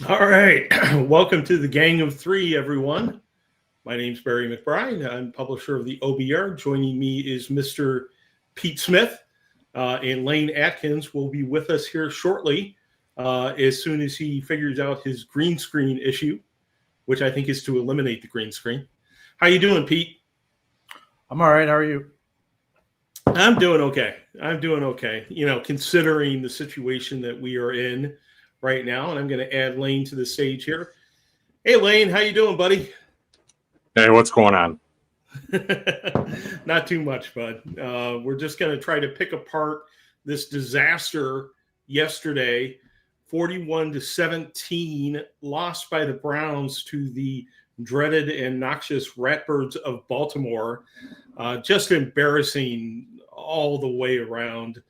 All right. Welcome to the Gang of Three, everyone. My name's Barry McBride. I'm publisher of the OBR. Joining me is Mr. Pete Smith, and Lane Adkins will be with us here shortly as soon as he figures out his green screen issue, which I think is to eliminate the green screen. How you doing, Pete? I'm all right. How are you? I'm doing okay. You know, considering the situation that we are in right now, and I'm going to add Lane to the stage here. Hey, Lane, how you doing, buddy? Hey, what's going on? Not too much, bud. We're just going to try to pick apart this disaster yesterday. 41-17 lost by the Browns to the dreaded and noxious Ratbirds of Baltimore. Just embarrassing all the way around.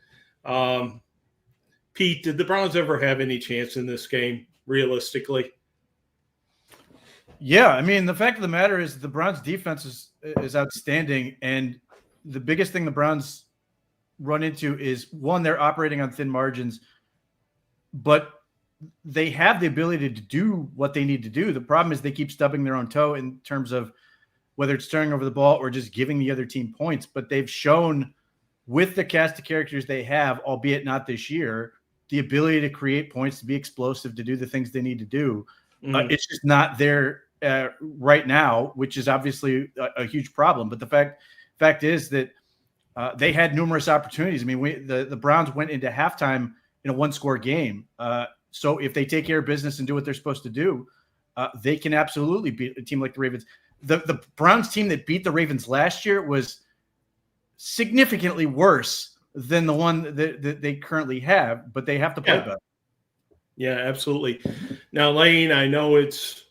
Pete, did the Browns ever have any chance in this game, realistically? Yeah, I mean, the fact of the matter is the Browns' defense is outstanding, and the biggest thing the Browns run into is, one, they're operating on thin margins, but they have the ability to do what they need to do. The problem is they keep stubbing their own toe in terms of whether it's turning over the ball or just giving the other team points. But they've shown with the cast of characters they have, albeit not this year, the ability to create points, to be explosive, to do the things they need to do. Mm. It's just not there right now, which is obviously a huge problem. But the fact is that they had numerous opportunities. I mean, the Browns went into halftime in a one-score game. So if they take care of business and do what they're supposed to do, they can absolutely beat a team like the Ravens. The Browns team that beat the Ravens last year was significantly worse than the one that they currently have, but they have to play better. Yeah, absolutely. Now, Lane, I know it's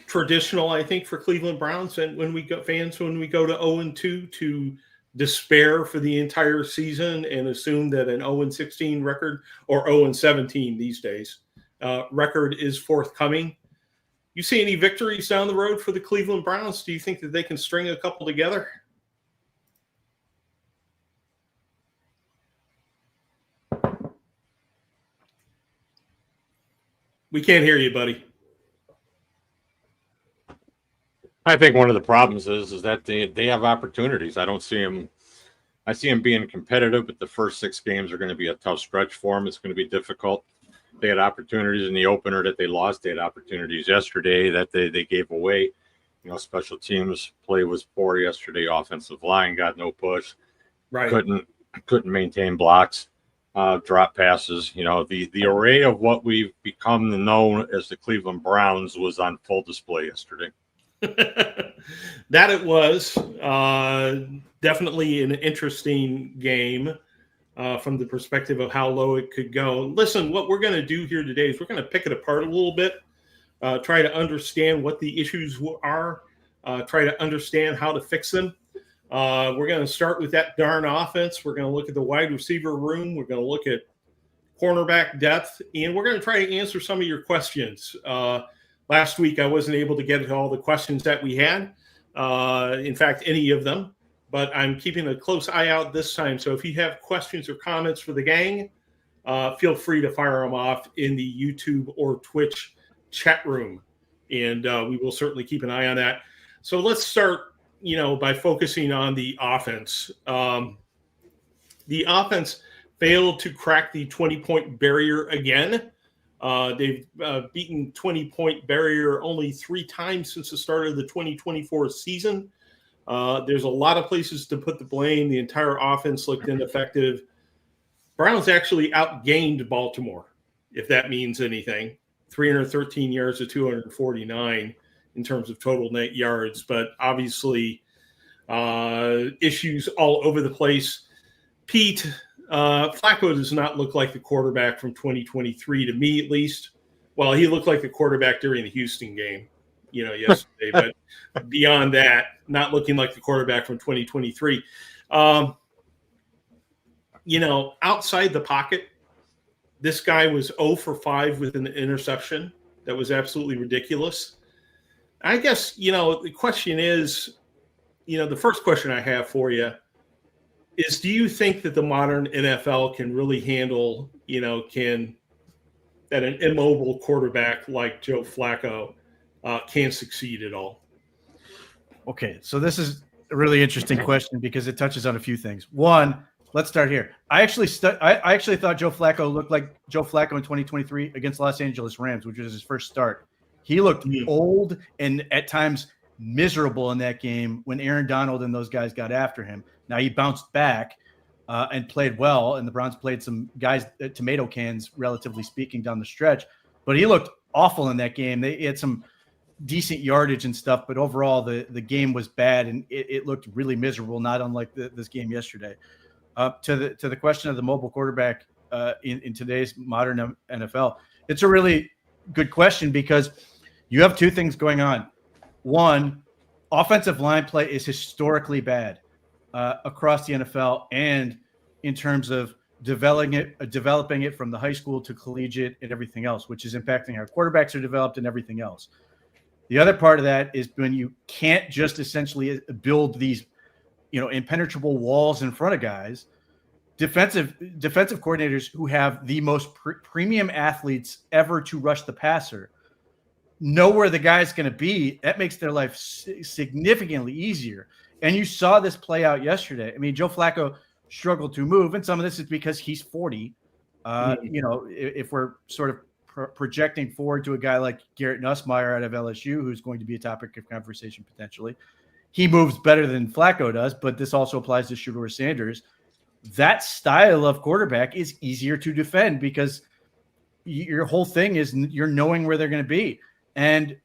traditional, I think, for Cleveland Browns and when we go to 0-2 to despair for the entire season and assume that an 0-16 record, or 0-17 these days, record is forthcoming. You see any victories down the road for the Cleveland Browns? Do you think that they can string a couple together? We can't hear you, buddy. I think one of the problems is that they have opportunities. I don't see them. I see them being competitive, but the first 6 games are going to be a tough stretch for them. It's going to be difficult. They had opportunities in the opener that they lost. They had opportunities yesterday that they gave away. You know, special teams play was poor yesterday. Offensive line got no push. Right. Couldn't maintain blocks, drop passes. You know, the array of what we've become known as the Cleveland Browns was on full display yesterday. That it was definitely an interesting game from the perspective of how low it could go. Listen, what we're going to do here today is we're going to pick it apart a little bit, try to understand what the issues are, try to understand how to fix them. We're going to start with that darn offense. We're going to look at the wide receiver room. We're going to look at cornerback depth, and we're going to try to answer some of your questions. Last week, I wasn't able to get to all the questions that we had. In fact, any of them. But I'm keeping a close eye out this time. So if you have questions or comments for the gang, feel free to fire them off in the YouTube or Twitch chat room. And we will certainly keep an eye on that. So let's start, by focusing on the offense. The offense failed to crack the 20-point barrier again. They've beaten 20-point barrier only 3 times since the start of the 2024 season. There's a lot of places to put the blame. The entire offense looked ineffective. Browns actually outgained Baltimore, if that means anything. 313 yards to 249 in terms of total net yards. But obviously, issues all over the place. Pete, Flacco does not look like the quarterback from 2023, to me at least. Well, he looked like the quarterback during the Houston game, yesterday. But beyond that, not looking like the quarterback from 2023. Outside the pocket, this guy was 0 for 5 with an interception. That was absolutely ridiculous. I guess, the question is, the first question I have for you is, do you think that the modern NFL can really handle, that an immobile quarterback like Joe Flacco can succeed at all? Okay, so this is a really interesting question because it touches on a few things. One, let's start here. I actually thought Joe Flacco looked like Joe Flacco in 2023 against Los Angeles Rams, which was his first start. He looked old and at times miserable in that game when Aaron Donald and those guys got after him. Now he bounced back and played well, and the Browns played some guys tomato cans, relatively speaking, down the stretch. But he looked awful in that game. They had some decent yardage and stuff, but overall the game was bad, and it looked really miserable, not unlike this game yesterday. To the question of the mobile quarterback in today's modern NFL, it's a really good question because you have 2 things going on. One, offensive line play is historically bad across the NFL, and in terms of developing it from the high school to collegiate and everything else, which is impacting how quarterbacks are developed and everything else. The other part of that is when you can't just essentially build these, impenetrable walls in front of guys. Defensive coordinators who have the most premium athletes ever to rush the passer know where the guy's going to be. That makes their life significantly easier. And you saw this play out yesterday. I mean, Joe Flacco struggled to move, and some of this is because he's 40. If we're sort of projecting forward to a guy like Garrett Nussmeier out of LSU, who's going to be a topic of conversation potentially, he moves better than Flacco does, but this also applies to Shedeur Sanders. That style of quarterback is easier to defend because your whole thing is you're knowing where they're going to be. And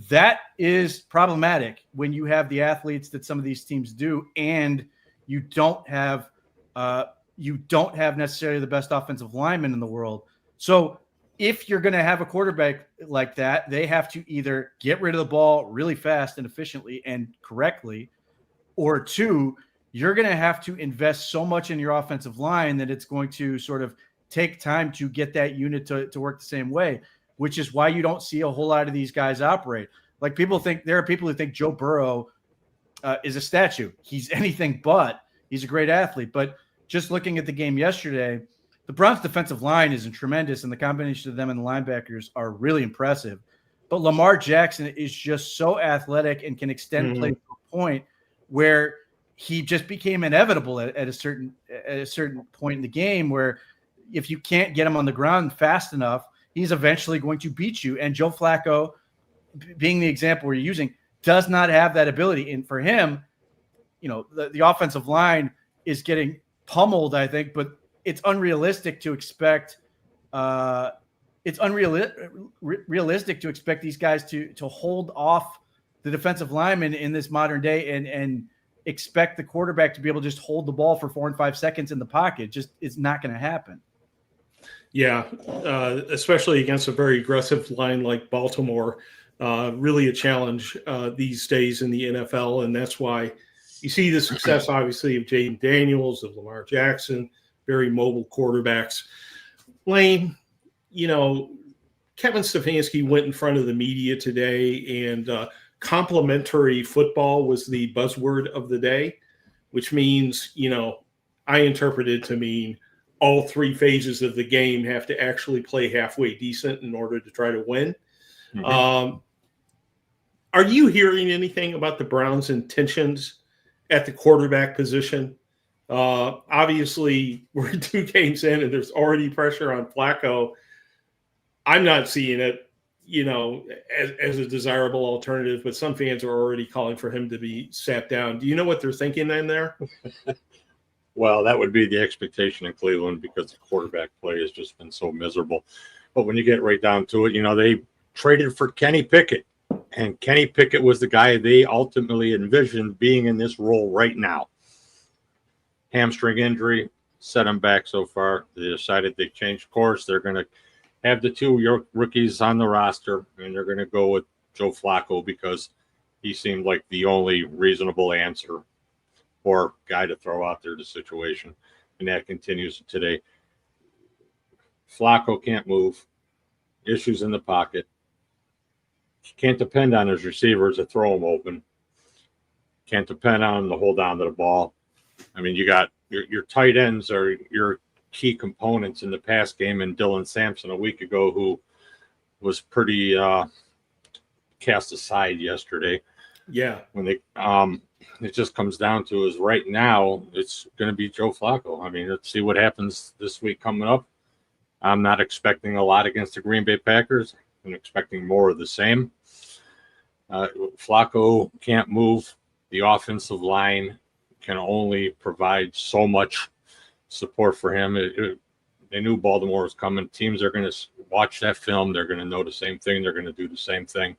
that is problematic when you have the athletes that some of these teams do, and you don't have necessarily the best offensive lineman in the world. So if you're going to have a quarterback like that, they have to either get rid of the ball really fast and efficiently and correctly, or two, you're going to have to invest so much in your offensive line that it's going to sort of take time to get that unit to work the same way, which is why you don't see a whole lot of these guys operate. Like there are people who think Joe Burrow is a statue. He's anything but. He's a great athlete. But just looking at the game yesterday, the Browns' defensive line isn't tremendous, and the combination of them and the linebackers are really impressive. But Lamar Jackson is just so athletic and can extend play to a point where he just became inevitable at a certain point in the game, where if you can't get him on the ground fast enough, he's eventually going to beat you. And Joe Flacco, being the example we're using, does not have that ability. And for him, the offensive line is getting pummeled, I think, but it's unrealistic to expect realistic to expect these guys to hold off the defensive linemen in this modern day and expect the quarterback to be able to just hold the ball for 4 and 5 seconds in the pocket. Just it's not going to happen. Yeah, especially against a very aggressive line like Baltimore. Really a challenge these days in the NFL, and that's why you see the success, obviously, of Jaden Daniels, of Lamar Jackson, very mobile quarterbacks. Lane, Kevin Stefanski went in front of the media today, and complimentary football was the buzzword of the day, which means, I interpret it to mean all 3 phases of the game have to actually play halfway decent in order to try to win. Are you hearing anything about the Browns' intentions at the quarterback position? Obviously, we're 2 games in and there's already pressure on Flacco. I'm not seeing it, as a desirable alternative, but some fans are already calling for him to be sat down. Do you know what they're thinking in there? Well, that would be the expectation in Cleveland because the quarterback play has just been so miserable. But when you get right down to it, they traded for Kenny Pickett, and Kenny Pickett was the guy they ultimately envisioned being in this role right now. Hamstring injury set him back so far. They decided they changed course. They're going to have the 2 rookies on the roster, and they're going to go with Joe Flacco because he seemed like the only reasonable answer or guy to throw out there to the situation. And that continues today. Flacco can't move. Issues in the pocket. Can't depend on his receivers to throw him open. Can't depend on him to hold on to the ball. I mean, you got your tight ends are your key components in the pass game, and Dylan Sampson a week ago, who was pretty cast aside yesterday. Yeah. When they it just comes down to is right now it's going to be Joe Flacco. I mean, let's see what happens this week coming up. I'm not expecting a lot against the Green Bay Packers. I'm expecting more of the same. Flacco can't move. The offensive line can only provide so much support for him. They knew Baltimore was coming. Teams are going to watch that film. They're going to know the same thing. They're going to do the same thing.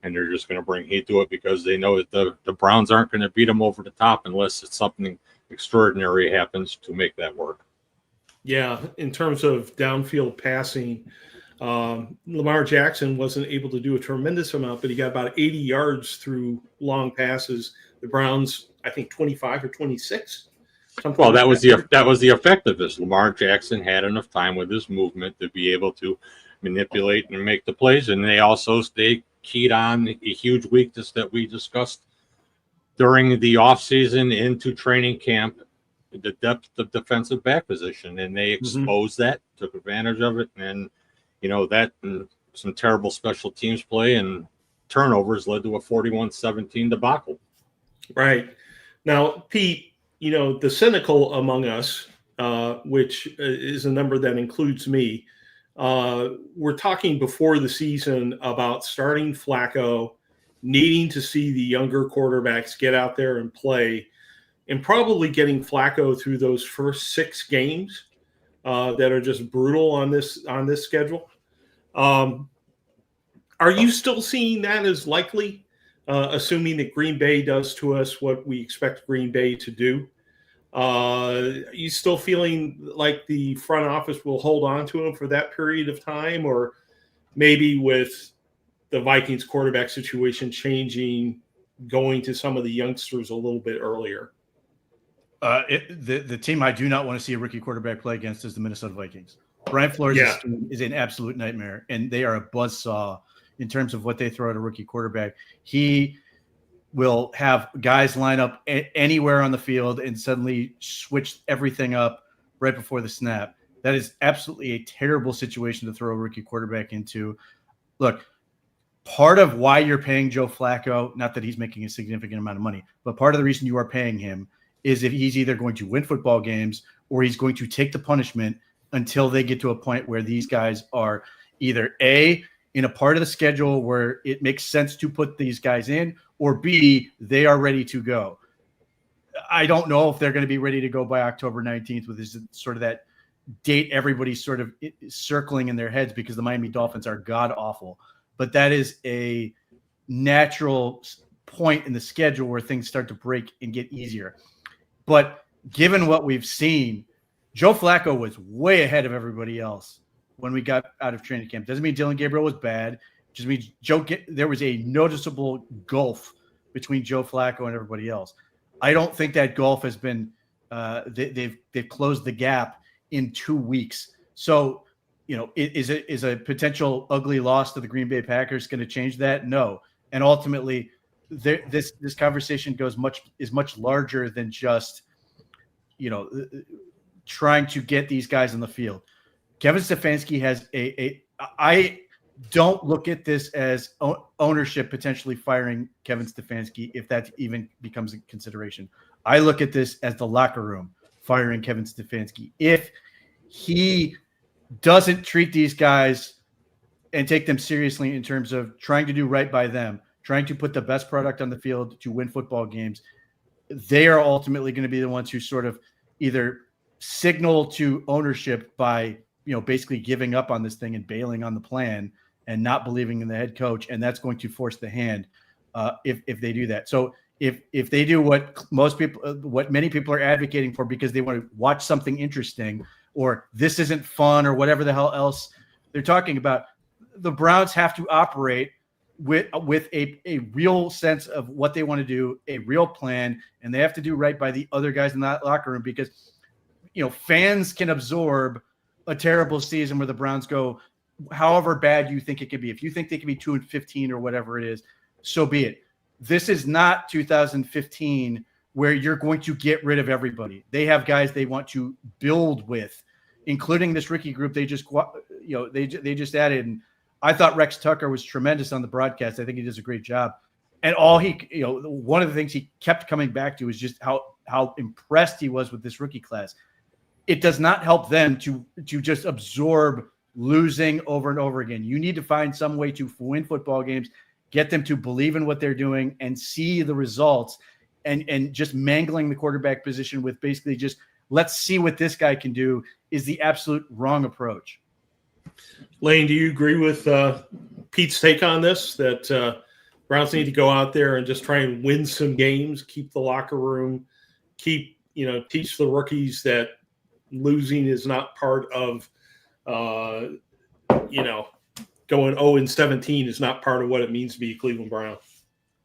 And they're just going to bring heat to it because they know that the Browns aren't going to beat them over the top unless it's something extraordinary happens to make that work. Yeah, in terms of downfield passing, Lamar Jackson wasn't able to do a tremendous amount, but he got about 80 yards through long passes. The Browns, I think, 25 or 26. Well, that was the effect of this. Lamar Jackson had enough time with his movement to be able to manipulate and make the plays, and they keyed on a huge weakness that we discussed during the offseason into training camp, the depth of defensive back position, and they exposed that, took advantage of it, and that and some terrible special teams play and turnovers led to a 41-17 debacle. Right. Now, Pete, the cynical among us which is a number that includes me. We're talking before the season about starting Flacco, needing to see the younger quarterbacks get out there and play, and probably getting Flacco through those first 6 games that are just brutal on this schedule. Are you still seeing that as likely, assuming that Green Bay does to us what we expect Green Bay to do? Are you still feeling like the front office will hold on to him for that period of time, or maybe with the Vikings quarterback situation changing, going to some of the youngsters a little bit earlier? The team I do not want to see a rookie quarterback play against is the Minnesota Vikings. Brian Flores is an absolute nightmare, and they are a buzzsaw in terms of what they throw at a rookie quarterback. He will have guys line up anywhere on the field and suddenly switch everything up right before the snap. That is absolutely a terrible situation to throw a rookie quarterback into. Look, part of why you're paying Joe Flacco, not that he's making a significant amount of money, but part of the reason you are paying him is if he's either going to win football games or he's going to take the punishment until they get to a point where these guys are either A, in a part of the schedule where it makes sense to put these guys in, or B, they are ready to go. I don't know if they're going to be ready to go by October 19th with this sort of that date everybody's sort of circling in their heads because the Miami Dolphins are god-awful. But that is a natural point in the schedule where things start to break and get easier. But given what we've seen, Joe Flacco was way ahead of everybody else when we got out of training camp. Doesn't mean Dylan Gabriel was bad. Just means there was a noticeable gulf between Joe Flacco and everybody else. I don't think that gulf has been they've closed the gap in 2 weeks. So, is a potential ugly loss to the Green Bay Packers going to change that? No. And ultimately, this conversation is much larger than just trying to get these guys on the field. Kevin Stefanski has I don't look at this as ownership potentially firing Kevin Stefanski, if that even becomes a consideration. I look at this as the locker room firing Kevin Stefanski. If he doesn't treat these guys and take them seriously in terms of trying to do right by them, trying to put the best product on the field to win football games, they are ultimately going to be the ones who sort of either signal to ownership by basically giving up on this thing and bailing on the plan and not believing in the head coach, and that's going to force the hand if they do that. So if they do what many people are advocating for because they want to watch something interesting or this isn't fun or whatever the hell else they're talking about, the Browns have to operate with a real sense of what they want to do, a real plan, and they have to do right by the other guys in that locker room because fans can absorb a terrible season where the Browns go however bad you think it could be. If you think they could be 2-15 or whatever it is, so be it. This is not 2015 where you're going to get rid of everybody. They have guys they want to build with, including this rookie group they just they just added. And I thought Rex Tucker was tremendous on the broadcast. I think he does a great job. And all one of the things he kept coming back to is just how impressed he was with this rookie class. It does not help them to just absorb losing over and over again. You need to find some way to win football games, get them to believe in what they're doing and see the results, and just mangling the quarterback position with basically just let's see what this guy can do is the absolute wrong approach. Lane, do you agree with Pete's take on this, that Browns need to go out there and just try and win some games, keep the locker room, teach the rookies that losing is not part of, going 0-17 is not part of what it means to be a Cleveland Brown?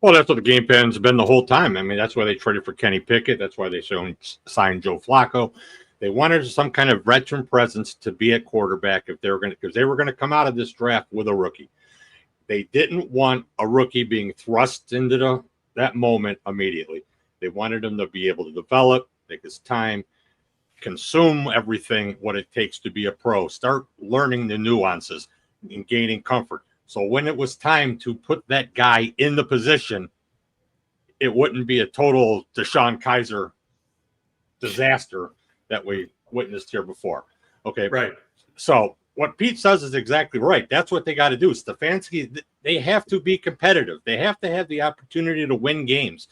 Well, that's what the game plan's been the whole time. I mean, that's why they traded for Kenny Pickett. That's why they signed Joe Flacco. They wanted some kind of veteran presence to be at quarterback because they were going to come out of this draft with a rookie. They didn't want a rookie being thrust into that moment immediately. They wanted him to be able to develop, take his time, consume everything, what it takes to be a pro, start learning the nuances and gaining comfort. So when it was time to put that guy in the position, it wouldn't be a total DeShone Kizer disaster that we witnessed here before. Okay. Right. So what Pete says is exactly right. That's what they got to do. Stefanski, they have to be competitive. They have to have the opportunity to win games.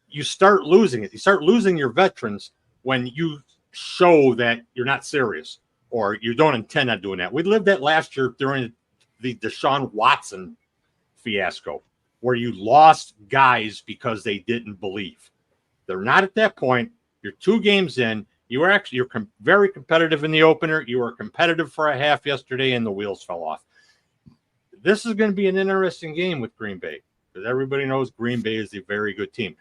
You start losing it. You start losing your veterans when you show that you're not serious or you don't intend on doing that. We lived that last year during the Deshaun Watson fiasco, where you lost guys because they didn't believe. They're not at that point. You're 2 games in. You're very competitive in the opener. You were competitive for a half yesterday, and the wheels fell off. This is going to be an interesting game with Green Bay because everybody knows Green Bay is a very good team.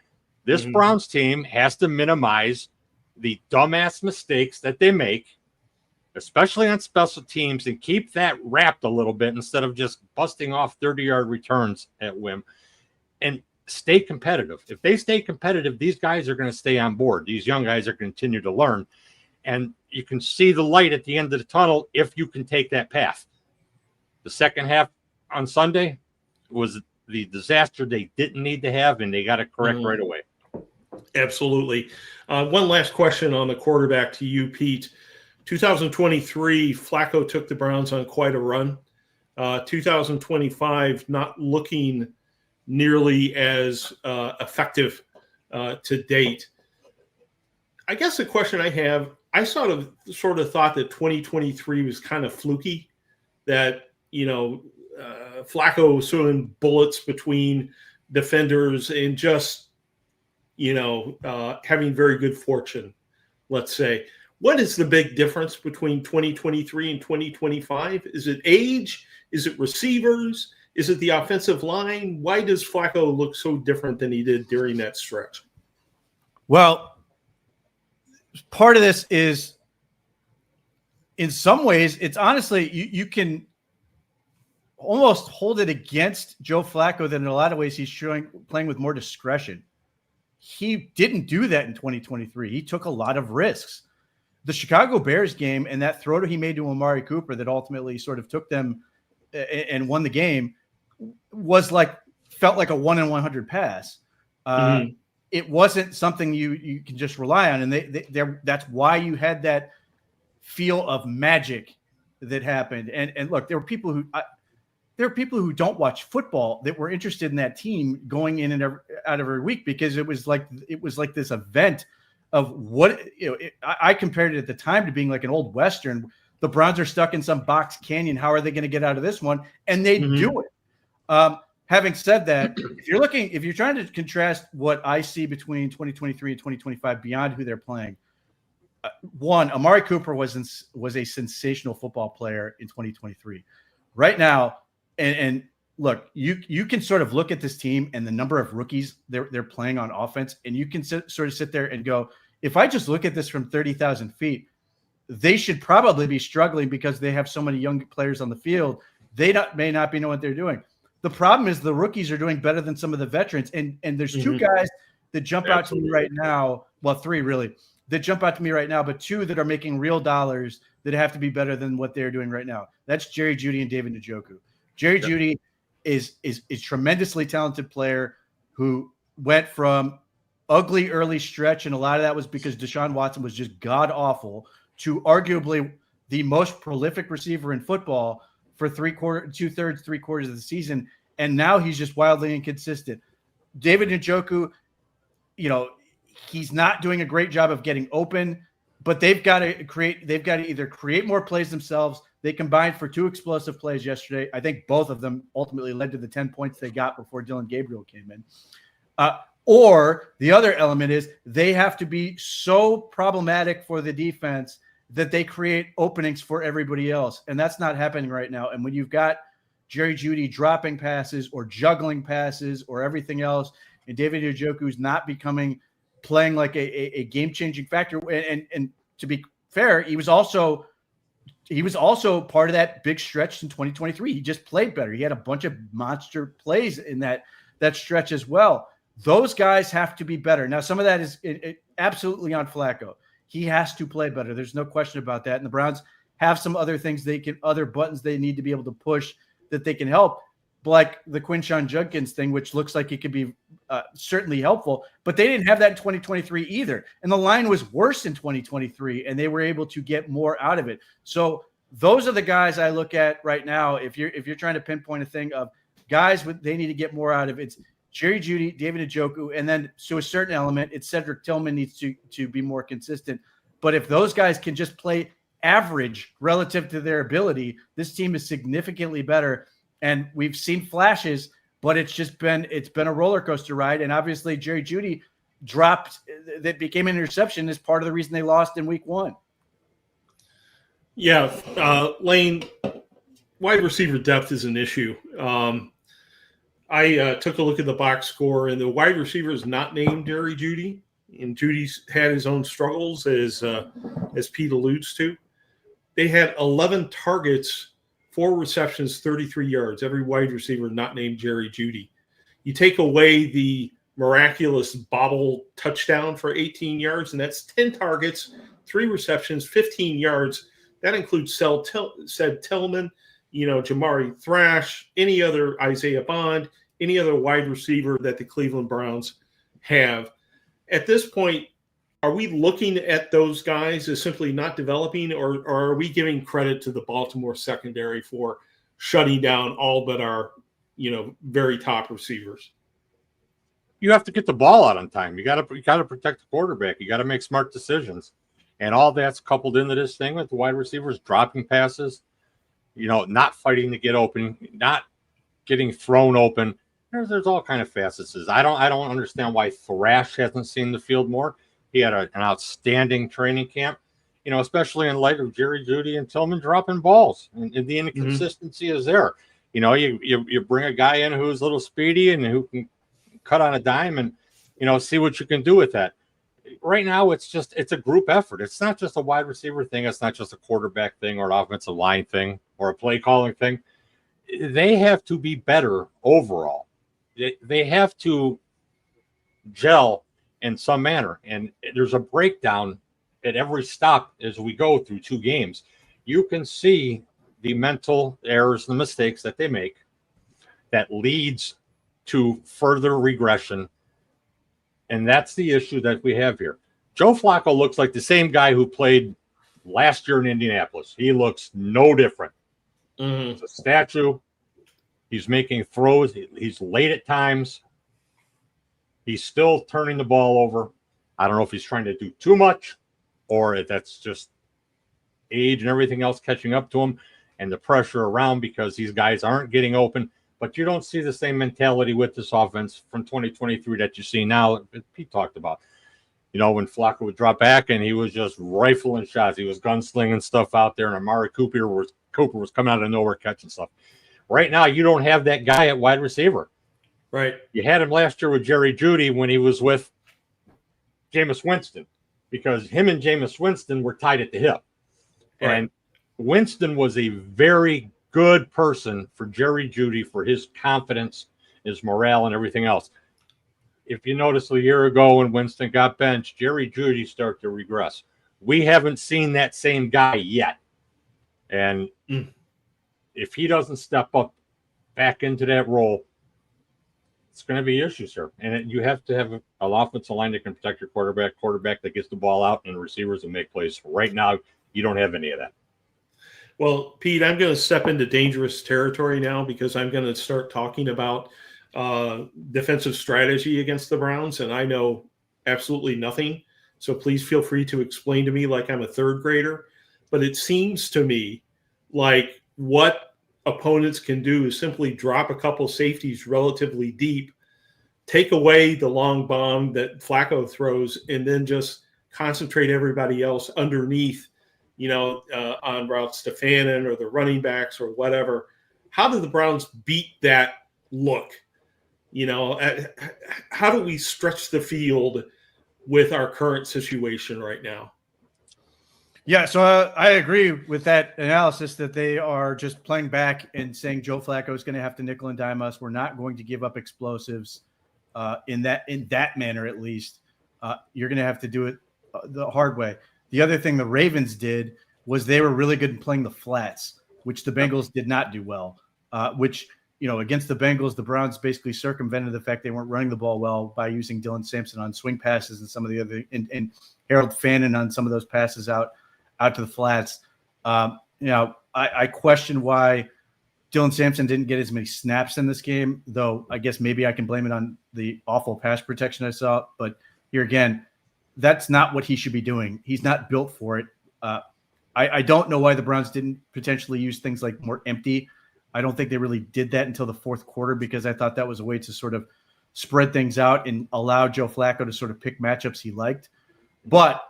This Browns team has to minimize the dumbass mistakes that they make, especially on special teams, and keep that wrapped a little bit instead of just busting off 30-yard returns at whim, and stay competitive. If they stay competitive, these guys are going to stay on board. These young guys are going to continue to learn, and you can see the light at the end of the tunnel if you can take that path. The second half on Sunday was the disaster they didn't need to have, and they got to correct right away. Absolutely. One last question on the quarterback to you, Pete. 2023, Flacco took the Browns on quite a run. 2025, not looking nearly as effective to date. I guess the question I have, I sort of thought that 2023 was kind of fluky, that, Flacco was throwing bullets between defenders and just, having very good fortune, let's say. What is the big difference between 2023 and 2025? Is it age? Is it receivers? Is it the offensive line? Why does Flacco look so different than he did during that stretch? Well, part of this is, in some ways, it's honestly, you can almost hold it against Joe Flacco that in a lot of ways he's playing with more discretion. He didn't do that in 2023. He took a lot of risks. The Chicago Bears game and that throw he made to Amari Cooper that ultimately sort of took them and won the game felt like a 1 in 100 pass. It wasn't something you can just rely on. And that's why you had that feel of magic that happened. And look, there are people who don't watch football that were interested in that team going in and out every week because it was like this event of what, I compared it at the time to being like an old Western. The Browns are stuck in some box canyon. How are they going to get out of this one? And they do it. Having said that, if you're trying to contrast what I see between 2023 and 2025 beyond who they're playing, one, Amari Cooper was a sensational football player in 2023. Right now, and look, you can sort of look at this team and the number of rookies they're playing on offense, and you can sort of sit there and go, if I just look at this from 30,000 feet, they should probably be struggling because they have so many young players on the field. They may not be knowing what they're doing. The problem is the rookies are doing better than some of the veterans. And there's 2 guys that jump out to me right now. Well, 3 really that jump out to me right now, but 2 that are making real dollars that have to be better than what they're doing right now. That's Jerry Jeudy and David Njoku. Jerry Jeudy is a tremendously talented player who went from ugly early stretch, and a lot of that was because Deshaun Watson was just god awful, to arguably the most prolific receiver in football for 2/3, 3/4 of the season. And now he's just wildly inconsistent. David Njoku, he's not doing a great job of getting open, but they've got to either create more plays themselves. They combined for 2 explosive plays yesterday. I think both of them ultimately led to the 10 points they got before Dylan Gabriel came in. Or the other element is they have to be so problematic for the defense that they create openings for everybody else. And that's not happening right now. And when you've got Jerry Jeudy dropping passes or juggling passes or everything else, and David Njoku's not playing like a game-changing factor. And to be fair, he was also part of that big stretch in 2023. He just played better. He had a bunch of monster plays in that stretch as well. Those guys have to be better. Now, some of that is absolutely on Flacco. He has to play better. There's no question about that. And the Browns have some other things other buttons they need to be able to push that they can help. like the Quentin Judkins thing, which looks like it could be certainly helpful, but they didn't have that in 2023 either. And the line was worse in 2023, and they were able to get more out of it. So those are the guys I look at right now. If you're trying to pinpoint a thing of guys they need to get more out of, it's Jerry Jeudy, David Njoku, and then to a certain element, it's Cedric Tillman needs to be more consistent. But if those guys can just play average relative to their ability, this team is significantly better. And we've seen flashes, but it's been a roller coaster ride. And obviously Jerry Jeudy dropped that became an interception is part of the reason they lost in week 1. Yeah. Lane, wide receiver depth is an issue. I took a look at the box score, and the wide receiver is not named Jerry Jeudy. And Judy's had his own struggles, as Pete alludes to. They had 11 targets, 4 receptions, 33 yards. Every wide receiver not named Jerry Jeudy. You take away the miraculous bobble touchdown for 18 yards, and that's 10 targets, 3 receptions, 15 yards. That includes said Tillman, Jamari Thrash, any other Isaiah Bond, any other wide receiver that the Cleveland Browns have. At this point, are we looking at those guys as simply not developing, or are we giving credit to the Baltimore secondary for shutting down all but our, very top receivers? You have to get the ball out on time. You got to protect the quarterback. You got to make smart decisions, and all that's coupled into this thing with the wide receivers dropping passes, not fighting to get open, not getting thrown open. There's all kind of facets. I don't understand why Thrash hasn't seen the field more. He had an outstanding training camp, especially in light of Jerry Jeudy and Tillman dropping balls, and the inconsistency is there. You bring a guy in who's a little speedy and who can cut on a dime and, see what you can do with that. Right now, it's a group effort. It's not just a wide receiver thing. It's not just a quarterback thing or an offensive line thing or a play calling thing. They have to be better overall. They have to gel in some manner. And there's a breakdown at every stop as we go through 2 games. You can see the mental errors, the mistakes that they make that leads to further regression. And that's the issue that we have here. Joe Flacco looks like the same guy who played last year in Indianapolis. He looks no different. He's a statue. He's making throws. He's late at times. He's still turning the ball over. I don't know if he's trying to do too much or if that's just age and everything else catching up to him and the pressure around because these guys aren't getting open. But you don't see the same mentality with this offense from 2023 that you see now. Pete talked about, when Flacco would drop back and he was just rifling shots. He was gunslinging stuff out there, and Amari Cooper was coming out of nowhere catching stuff. Right now, you don't have that guy at wide receiver. Right. You had him last year with Jerry Jeudy when he was with Jameis Winston, because him and Jameis Winston were tied at the hip. Right. And Winston was a very good person for Jerry Jeudy for his confidence, his morale, and everything else. If you notice a year ago when Winston got benched, Jerry Jeudy started to regress. We haven't seen that same guy yet. And if he doesn't step up back into that role, it's going to be issues here. And you have to have an offensive line that can protect your quarterback that gets the ball out, and receivers that make plays. Right now, you don't have any of that. Well, Pete, I'm going to step into dangerous territory now because I'm going to start talking about defensive strategy against the Browns, and I know absolutely nothing. So please feel free to explain to me like I'm a third grader. But it seems to me like what opponents can do is simply drop a couple safeties relatively deep, take away the long bomb that Flacco throws, and then just concentrate everybody else underneath, on routes to Fannin or the running backs or whatever. How do the Browns beat that look? How do we stretch the field with our current situation right now? Yeah, so I agree with that analysis that they are just playing back and saying Joe Flacco is going to have to nickel and dime us. We're not going to give up explosives in that manner, at least. You're going to have to do it the hard way. The other thing the Ravens did was they were really good in playing the flats, which the Bengals did not do well, which against the Bengals, the Browns basically circumvented the fact they weren't running the ball well by using Dylan Sampson on swing passes and some of the other, and Harold Fannin on some of those passes out to the flats. I question why Dylan Sampson didn't get as many snaps in this game, though I guess maybe I can blame it on the awful pass protection I saw. But here again, that's not what he should be doing. He's not built for it. I don't know why the Browns didn't potentially use things like more empty. I don't think they really did that until the fourth quarter, because I thought that was a way to sort of spread things out and allow Joe Flacco to sort of pick matchups he liked. But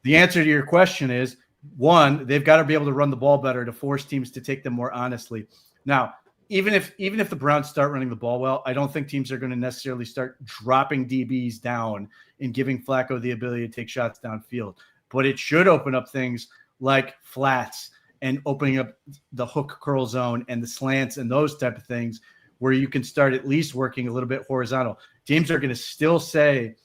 the answer to your question is, one, they've got to be able to run the ball better to force teams to take them more honestly. Now, even if the Browns start running the ball well, I don't think teams are going to necessarily start dropping DBs down and giving Flacco the ability to take shots downfield. But it should open up things like flats and opening up the hook curl zone and the slants and those type of things, where you can start at least working a little bit horizontal. Teams are going to still say,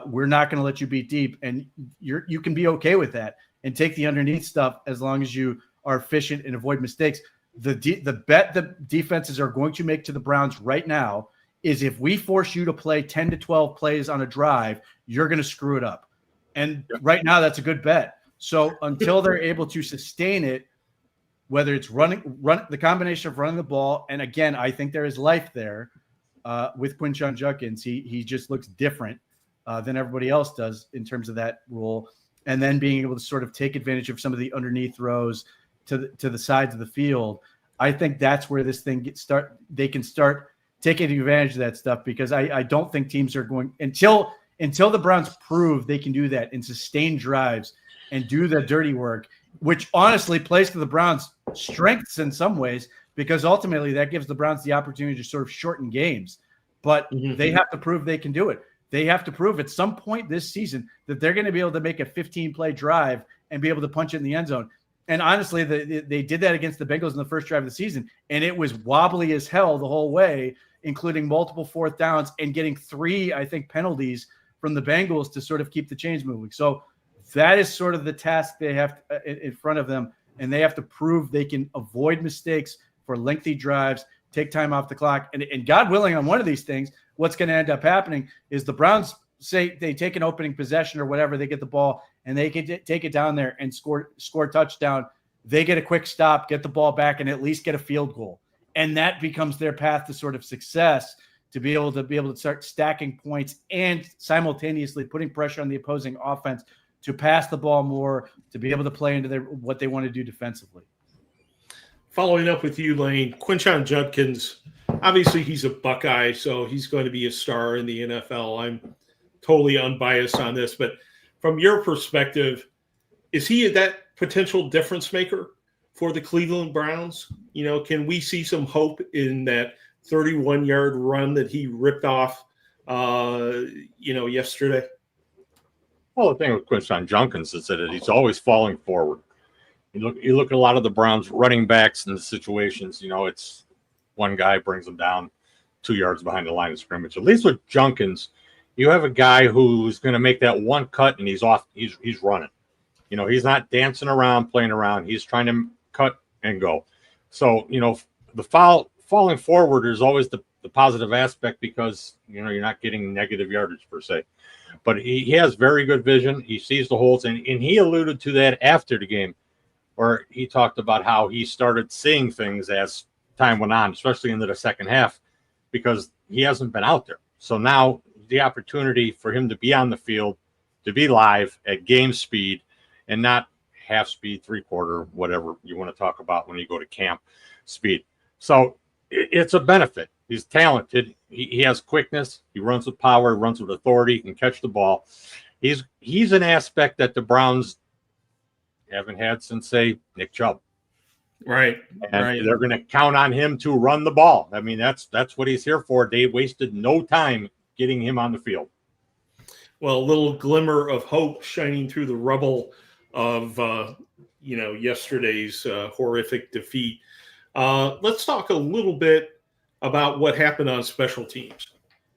we're not going to let you beat deep, and you can be okay with that and take the underneath stuff as long as you are efficient and avoid mistakes. The bet the defenses are going to make to the Browns right now is, if we force you to play 10 to 12 plays on a drive, you're going to screw it up. And right now, that's a good bet. So until they're able to sustain it, whether it's run the combination of running the ball, and again, I think there is life there with Quentin Judkins. He just looks different than everybody else does in terms of that role, and then being able to sort of take advantage of some of the underneath throws to the sides of the field. I think that's where this thing they can start taking advantage of that stuff, because I don't think teams are going until the Browns prove they can do that and sustain drives and do the dirty work, which honestly plays to the Browns' strengths in some ways, because ultimately that gives the Browns the opportunity to sort of shorten games. But they have to prove they can do it. They have to prove at some point this season that they're going to be able to make a 15-play drive and be able to punch it in the end zone. And honestly, they did that against the Bengals in the first drive of the season, and it was wobbly as hell the whole way, including multiple fourth downs and getting 3, I think, penalties from the Bengals to sort of keep the chains moving. So that is sort of the task they have in front of them, and they have to prove they can avoid mistakes for lengthy drives, take time off the clock. And God willing, on one of these things, what's going to end up happening is the Browns say they take an opening possession or whatever, they get the ball and they can take it down there and score a touchdown. They get a quick stop, get the ball back, and at least get a field goal. And that becomes their path to sort of success, to be able to start stacking points and simultaneously putting pressure on the opposing offense to pass the ball more, to be able to play into what they want to do defensively. Following up with you, Lane, Quentin Judkins, obviously he's a Buckeye, so he's going to be a star in the NFL. I'm totally unbiased on this, but from your perspective, is he that potential difference maker for the Cleveland Browns? Can we see some hope in that 31-yard run that he ripped off, yesterday? Well, the thing with Quentin Judkins is that he's always falling forward. You look at a lot of the Browns running backs in the situations, it's one guy brings them down 2 yards behind the line of scrimmage. At least with Judkins, you have a guy who's going to make that one cut and he's off. He's running. He's not dancing around, playing around. He's trying to cut and go. So, the falling forward is always the positive aspect, because, you're not getting negative yardage per se. But he has very good vision. He sees the holes, and he alluded to that after the game, where he talked about how he started seeing things as time went on, especially into the second half, because he hasn't been out there. So now the opportunity for him to be on the field, to be live at game speed and not half speed, 3/4, whatever you want to talk about when you go to camp speed. So it's a benefit. He's talented. He has quickness. He runs with power, runs with authority, he can catch the ball. He's an aspect that the Browns haven't had since, say, Nick Chubb. Right. And they're going to count on him to run the ball. I mean, that's what he's here for. They wasted no time getting him on the field. Well, a little glimmer of hope shining through the rubble of, yesterday's horrific defeat. Let's talk a little bit about what happened on special teams.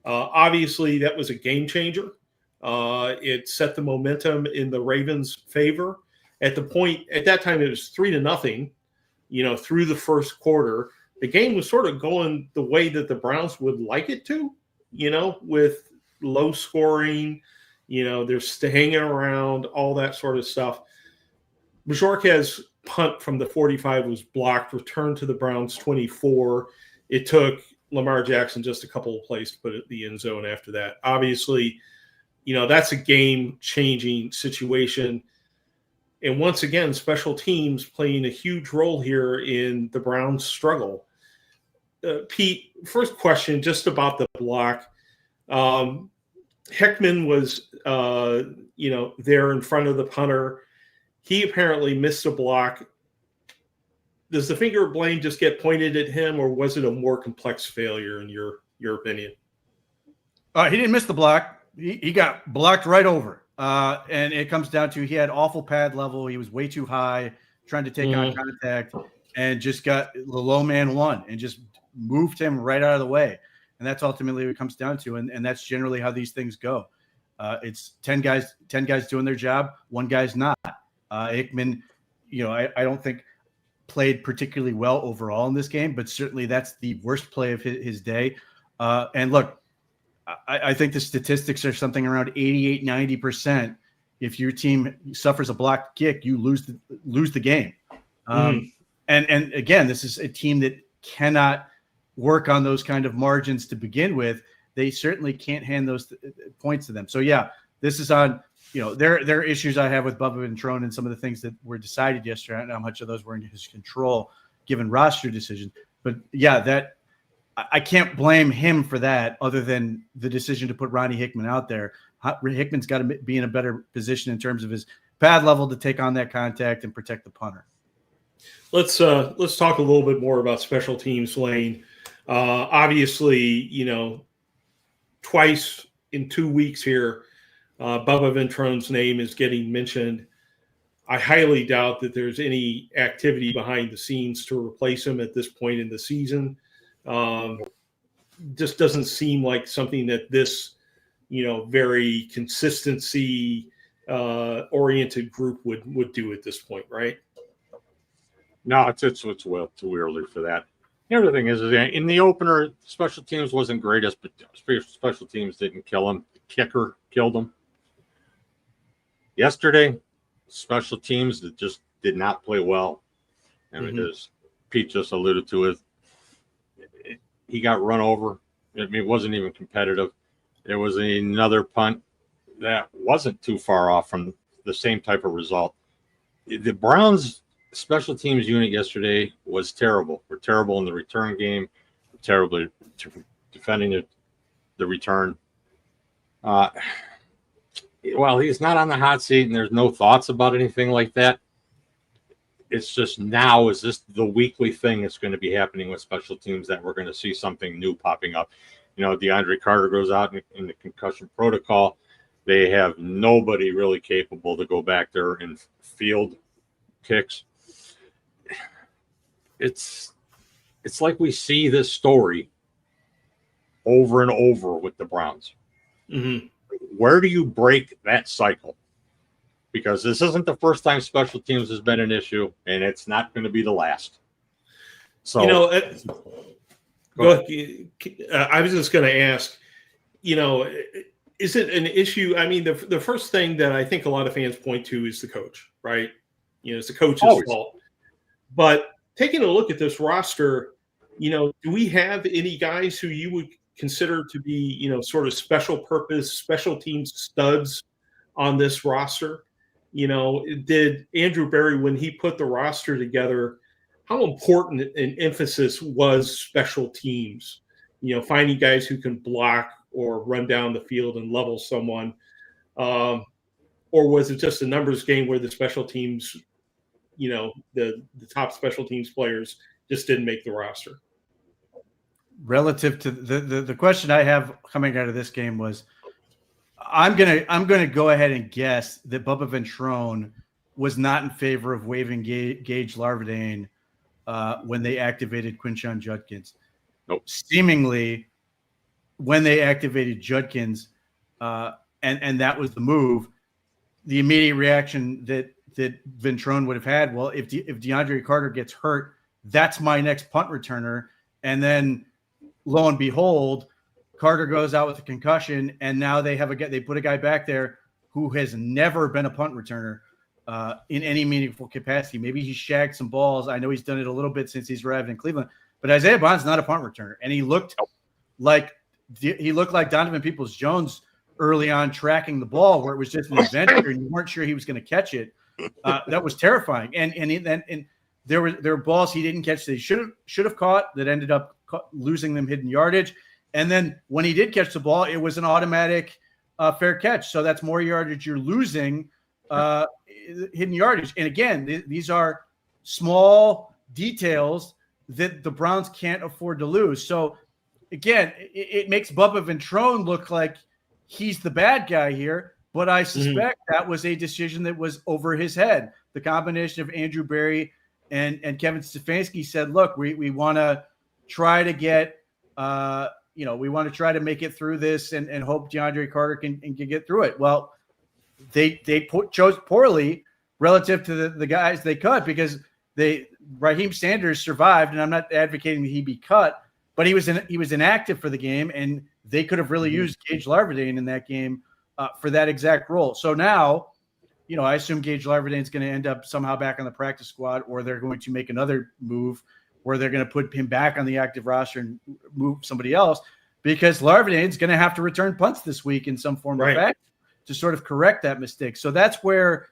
Obviously, that was a game changer. It set the momentum in the Ravens' favor. At that time, it was 3-0, through the first quarter. the game was sort of going the way that the Browns would like it to, with low scoring, they're hanging around, all that sort of stuff. Bajorquez's punt from the 45 was blocked, returned to the Browns 24. It took Lamar Jackson just a couple of plays to put it in the end zone after that. Obviously, that's a game-changing situation. And once again, special teams playing a huge role here in the Browns' struggle. Pete, first question just about the block. Hickman was, there in front of the punter. He apparently missed a block. Does the finger of blame just get pointed at him, or was it a more complex failure in your opinion? He didn't miss the block. He got blocked right over. And it comes down to he had awful pad level. He was way too high, trying to take on contact, and just got the low man one and just moved him right out of the way. And that's ultimately what it comes down to. And that's generally how these things go. It's 10 guys doing their job. One guy's not. Hickman, I don't think played particularly well overall in this game, but certainly that's the worst play of his day. And look, I think the statistics are something around 88, 90%. If your team suffers a blocked kick, you lose the game. And again, this is a team that cannot work on those kind of margins to begin with. They certainly can't hand those points to them. So yeah, this is on, there are issues I have with Bubba Ventrone and some of the things that were decided yesterday. I don't know how much of those were in his control given roster decisions, but yeah, that I can't blame him for that other than the decision to put Ronnie Hickman out there. Hickman's got to be in a better position in terms of his pad level to take on that contact and protect the punter. Let's talk a little bit more about special teams, Lane. Obviously, twice in 2 weeks here, Bubba Ventrone's name is getting mentioned. I highly doubt that there's any activity behind the scenes to replace him at this point in the season. Just doesn't seem like something that this, very consistency oriented group would do at this point, right? No, it's well too early for that. The other thing is in the opener, special teams wasn't greatest, but special teams didn't kill him. The kicker killed him. Yesterday, special teams that just did not play well. I mean, as Pete just alluded to it, he got run over. I mean, it wasn't even competitive. There was another punt that wasn't too far off from the same type of result. The Browns special teams unit yesterday was terrible. We're terrible in the return game, terribly defending the return. Well, he's not on the hot seat and there's no thoughts about anything like that. It's just now is this the weekly thing that's going to be happening with special teams that we're going to see something new popping up. DeAndre Carter goes out in the concussion protocol. They have nobody really capable to go back there and field kicks. It's like we see this story over and over with the Browns. Where do you break that cycle? Because this isn't the first time special teams has been an issue, and it's not going to be the last. So, I was just going to ask, is it an issue? I mean, the first thing that I think a lot of fans point to is the coach, right? It's the coach's fault. But taking a look at this roster, do we have any guys who you would consider to be, sort of special purpose, special teams studs on this roster? Did Andrew Berry, when he put the roster together, how important an emphasis was special teams? Finding guys who can block or run down the field and level someone, or was it just a numbers game where the special teams, the top special teams players just didn't make the roster? Relative to the question I have coming out of this game was, I'm gonna go ahead and guess that Bubba Ventrone was not in favor of waiving Gage Larvadain when they activated Quentin Judkins. Nope. Seemingly, when they activated Judkins, and that was the move, the immediate reaction that Ventrone would have had, well, if DeAndre Carter gets hurt, that's my next punt returner. And then lo and behold, Carter goes out with a concussion, and now they put a guy back there who has never been a punt returner in any meaningful capacity. Maybe he shagged some balls. I know he's done it a little bit since he's arrived in Cleveland, but Isaiah Bond's not a punt returner, and he looked like Donovan Peoples-Jones early on tracking the ball, where it was just an adventure and you weren't sure he was going to catch it. That was terrifying. And there were balls he didn't catch that he should have caught that ended up losing them hidden yardage. And then when he did catch the ball, it was an automatic fair catch. So that's more yardage you're losing, hidden yardage. And again, these are small details that the Browns can't afford to lose. So again, it makes Bubba Ventrone look like he's the bad guy here, but I suspect that was a decision that was over his head. The combination of Andrew Berry and Kevin Stefanski said, look, we want to try to get, we want to try to make it through this and hope DeAndre Carter can get through it. Well, they chose poorly relative to the guys they cut, because Raheem Sanders survived, and I'm not advocating that he be cut, but he was inactive for the game, and they could have really used Gage Larvadain in that game for that exact role. So now, I assume Gage Larvadain is going to end up somehow back on the practice squad, or they're going to make another move where they're going to put him back on the active roster and move somebody else, because Larvadain is going to have to return punts this week in some form or fashion to sort of correct that mistake. So that's where,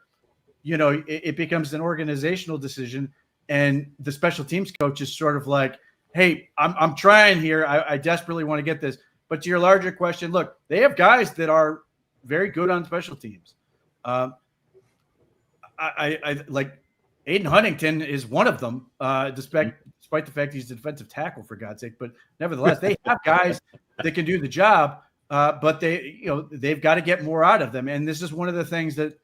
it becomes an organizational decision, and the special teams coach is sort of like, hey, I'm trying here. I desperately want to get this. But to your larger question, look, they have guys that are very good on special teams. I like Aiden Huntington is one of them, despite the fact he's a defensive tackle, for God's sake. But nevertheless, they have guys that can do the job, but they've got to get more out of them. And this is one of the things that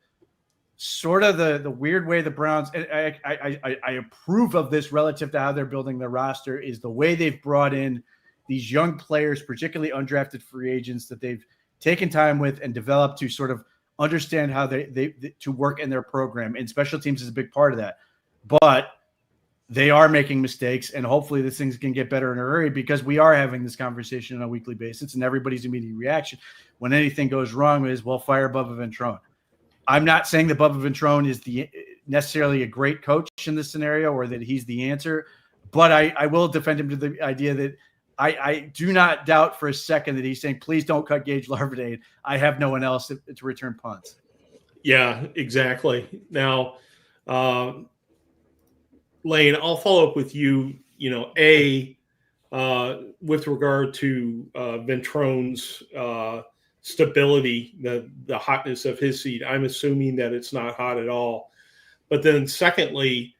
sort of the weird way the Browns, I approve of this relative to how they're building their roster, is the way they've brought in these young players, particularly undrafted free agents that they've taken time with and developed to sort of understand how they to work in their program. And special teams is a big part of that. But they are making mistakes, and hopefully these things can get better in a hurry, because we are having this conversation on a weekly basis, and everybody's immediate reaction when anything goes wrong is, well, fire Bubba Ventrone. I'm not saying that Bubba Ventrone is necessarily a great coach in this scenario, or that he's the answer, but I will defend him to the idea that I do not doubt for a second that he's saying, please don't cut Gage Larvadain. I have no one else to return punts. Yeah, exactly. Now, Lane, I'll follow up with you, with regard to Ventrone's stability, the hotness of his seat. I'm assuming that it's not hot at all. But then secondly,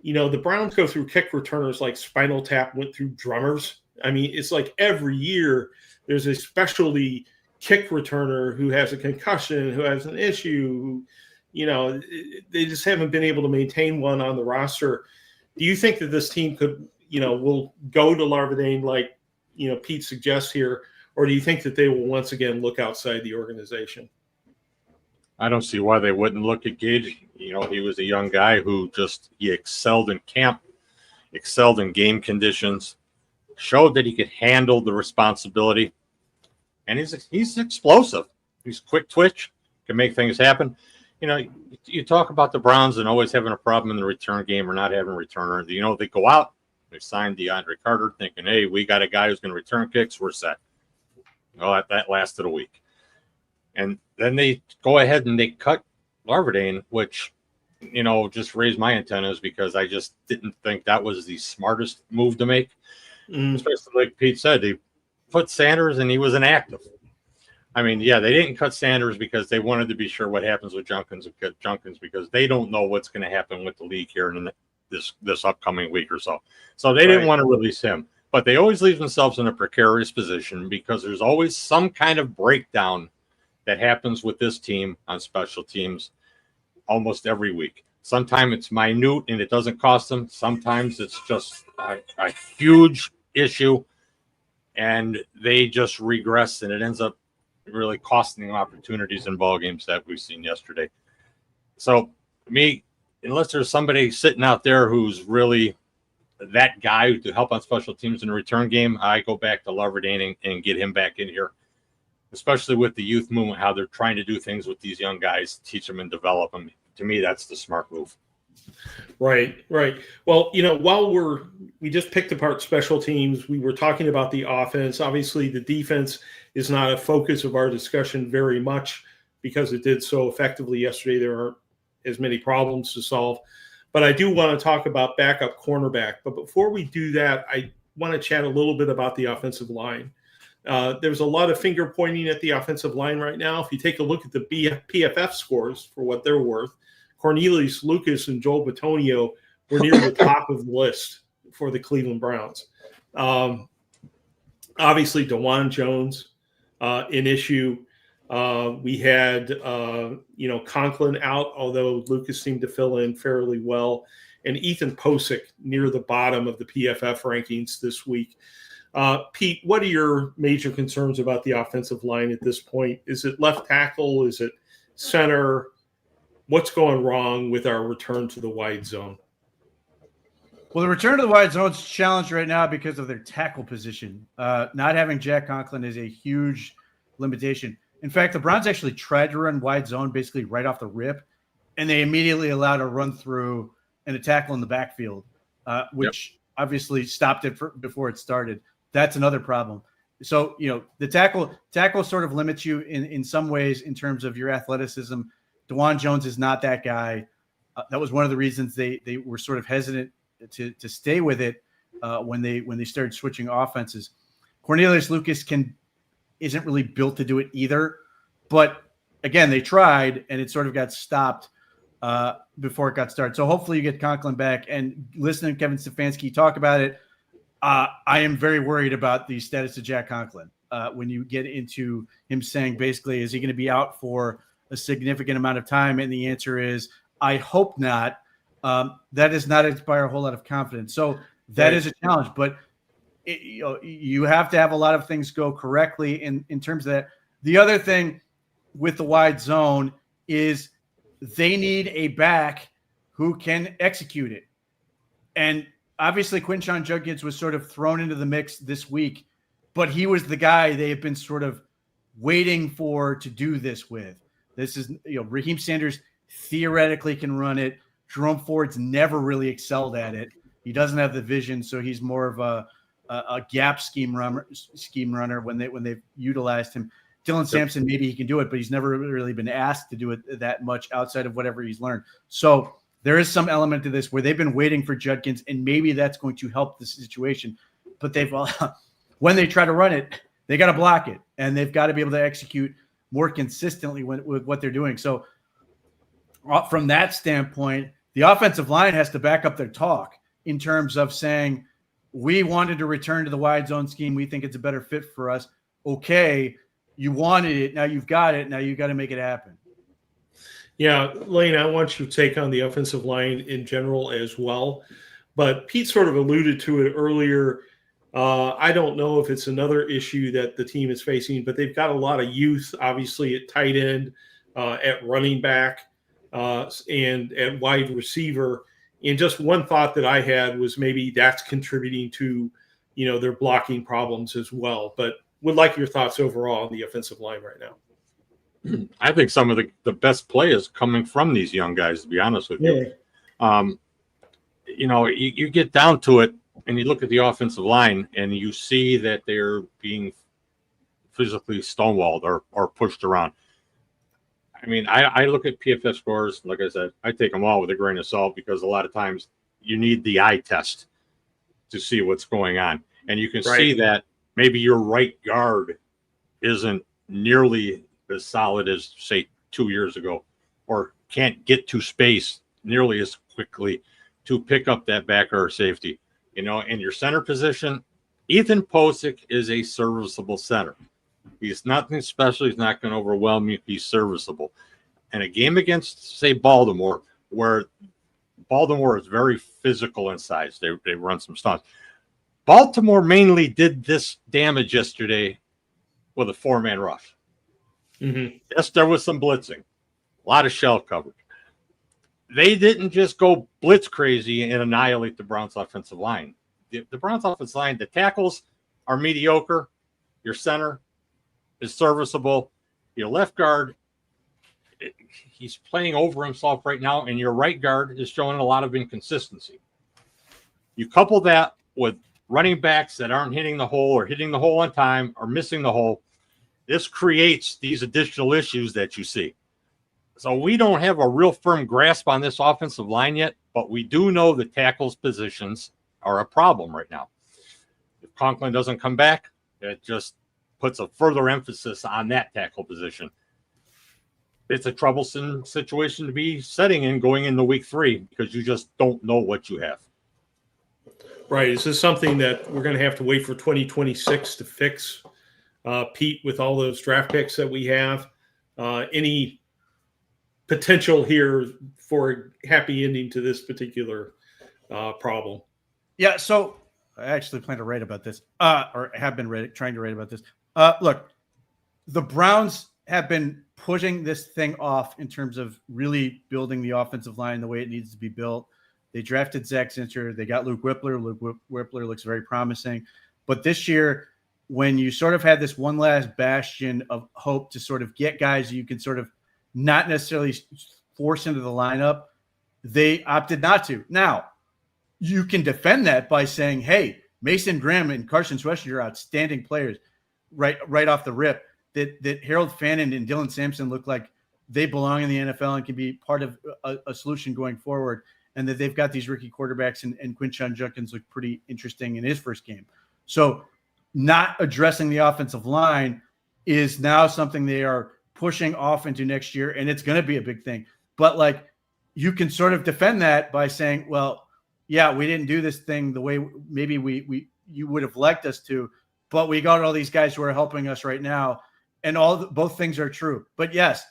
the Browns go through kick returners like Spinal Tap went through drummers. I mean, it's like every year there's a specialty kick returner who has a concussion, who has an issue, they just haven't been able to maintain one on the roster. Do you think that this team could, will go to Larvadain like, Pete suggests here, or do you think that they will once again look outside the organization? I don't see why they wouldn't look at Gage. He was a young guy who he excelled in camp, excelled in game conditions, showed that he could handle the responsibility, and he's explosive. He's quick twitch, can make things happen. You talk about the Browns and always having a problem in the return game or not having a returner. They go out, they signed DeAndre Carter thinking, hey, we got a guy who's going to return kicks, we're set. Well, that lasted a week. And then they go ahead and they cut Larvadain, which, just raised my antennas, because I just didn't think that was the smartest move to make. Especially like Pete said, they put Sanders and he was inactive. I mean, yeah, they didn't cut Sanders because they wanted to be sure what happens with Judkins, because they don't know what's going to happen with the league here in this upcoming week or so. So they didn't want to release him. But they always leave themselves in a precarious position, because there's always some kind of breakdown that happens with this team on special teams almost every week. Sometimes it's minute and it doesn't cost them. Sometimes it's just a huge issue and they just regress, and it ends up really costing them opportunities in ball games that we've seen yesterday. So unless there's somebody sitting out there who's really that guy to help on special teams in the return game, I go back to Larverdane and get him back in here, especially with the youth movement, how they're trying to do things with these young guys, teach them and develop them. To me, that's the smart move. Right. Well, while we just picked apart special teams, we were talking about the offense. Obviously, the defense is not a focus of our discussion very much because it did so effectively yesterday. There aren't as many problems to solve. But I do want to talk about backup cornerback. But before we do that, I want to chat a little bit about the offensive line. There's a lot of finger pointing at the offensive line right now. If you take a look at the PFF scores for what they're worth, Cornelius Lucas and Joel Bitonio were near the top of the list for the Cleveland Browns. Obviously, DeJuan Jones, an issue. We had, Conklin out, although Lucas seemed to fill in fairly well, and Ethan Posick near the bottom of the PFF rankings this week. Pete, what are your major concerns about the offensive line at this point? Is it left tackle? Is it center? What's going wrong with our return to the wide zone? Well, the return to the wide zone is challenged right now because of their tackle position. Not having Jack Conklin is a huge limitation. In fact, the Browns actually tried to run wide zone basically right off the rip, and they immediately allowed a run through and a tackle in the backfield, which obviously stopped it before it started. That's another problem. So, the tackle sort of limits you in some ways in terms of your athleticism. DeJuan Jones is not that guy. That was one of the reasons they were sort of hesitant to stay with it when they started switching offenses. Cornelius Lucas isn't really built to do it either. But again, they tried and it sort of got stopped before it got started. So hopefully you get Conklin back. And listening to Kevin Stefanski talk about it, I am very worried about the status of Jack Conklin when you get into him saying basically, is he going to be out for a significant amount of time? And the answer is, I hope not. That does not inspire a whole lot of confidence. So that is a challenge. But you have to have a lot of things go correctly in terms of that. The other thing with the wide zone is they need a back who can execute it. And obviously Quentin Judkins was sort of thrown into the mix this week, but he was the guy they have been sort of waiting for to do this with. This is, Raheem Sanders theoretically can run it. Jerome Ford's never really excelled at it. He doesn't have the vision, so he's more of a gap scheme runner when they've utilized him. Dylan Sampson, maybe he can do it, but he's never really been asked to do it that much outside of whatever he's learned. So there is some element to this where they've been waiting for Judkins, and maybe that's going to help the situation. But when they try to run it, they got to block it, and they've got to be able to execute more consistently with what they're doing. So from that standpoint, the offensive line has to back up their talk in terms of saying, we wanted to return to the wide zone scheme. We think it's a better fit for us. Okay, you wanted it. Now you've got it. Now you've got to make it happen. Yeah, Lane, I want your take on the offensive line in general as well. But Pete sort of alluded to it earlier. I don't know if it's another issue that the team is facing, but they've got a lot of youth, obviously, at tight end, at running back, and at wide receiver. And just one thought that I had was maybe that's contributing to, their blocking problems as well. But would like your thoughts overall on the offensive line right now. I think some of the best play is coming from these young guys, to be honest with you. You get down to it and you look at the offensive line and you see that they're being physically stonewalled or pushed around. I mean, I look at PFF scores, like I said, I take them all with a grain of salt because a lot of times you need the eye test to see what's going on. And you can see that maybe your right guard isn't nearly as solid as, say, 2 years ago, or can't get to space nearly as quickly to pick up that backer or safety. In your center position, Ethan Posick is a serviceable center. He's nothing special. He's not going to overwhelm you. He's serviceable. And a game against, say, Baltimore, where Baltimore is very physical in size. They run some stunts. Baltimore mainly did this damage yesterday with a four-man rush. Mm-hmm. Yes, there was some blitzing, a lot of shell coverage. they didn't just go blitz crazy and annihilate the Browns offensive line. The Browns offensive line, the tackles are mediocre. Your center is serviceable. Your left guard, he's playing over himself right now, and your right guard is showing a lot of inconsistency. You couple that with running backs that aren't hitting the hole or hitting the hole on time or missing the hole, this creates these additional issues that you see. So we don't have a real firm grasp on this offensive line yet, but we do know the tackles positions are a problem right now. If Conklin doesn't come back, it just puts a further emphasis on that tackle position. It's a troublesome situation to be setting in going into week 3 because you just don't know what you have. Right. Is this something that we're going to have to wait for 2026 to fix, Pete, with all those draft picks that we have? Any potential here for a happy ending to this particular problem? Yeah, so I actually plan to write about this, or have been trying to write about this. Look, the Browns have been pushing this thing off in terms of really building the offensive line the way it needs to be built. They drafted Zach Zinter. They got Luke Whippler. Luke Whippler looks very promising. But this year, when you sort of had this one last bastion of hope to sort of get guys you can sort of not necessarily force into the lineup, they opted not to. Now, you can defend that by saying, hey, Mason Graham and Carson Swesher are outstanding players right off the rip. That Harold Fannin and Dylan Sampson look like they belong in the NFL and can be part of a solution going forward, and that they've got these rookie quarterbacks, and Quentin Judkins looked pretty interesting in his first game. So not addressing the offensive line is now something they are pushing off into next year, and it's going to be a big thing. But like, you can sort of defend that by saying, well, yeah, we didn't do this thing the way maybe you would have liked us to, but we got all these guys who are helping us right now. And both things are true. But yes,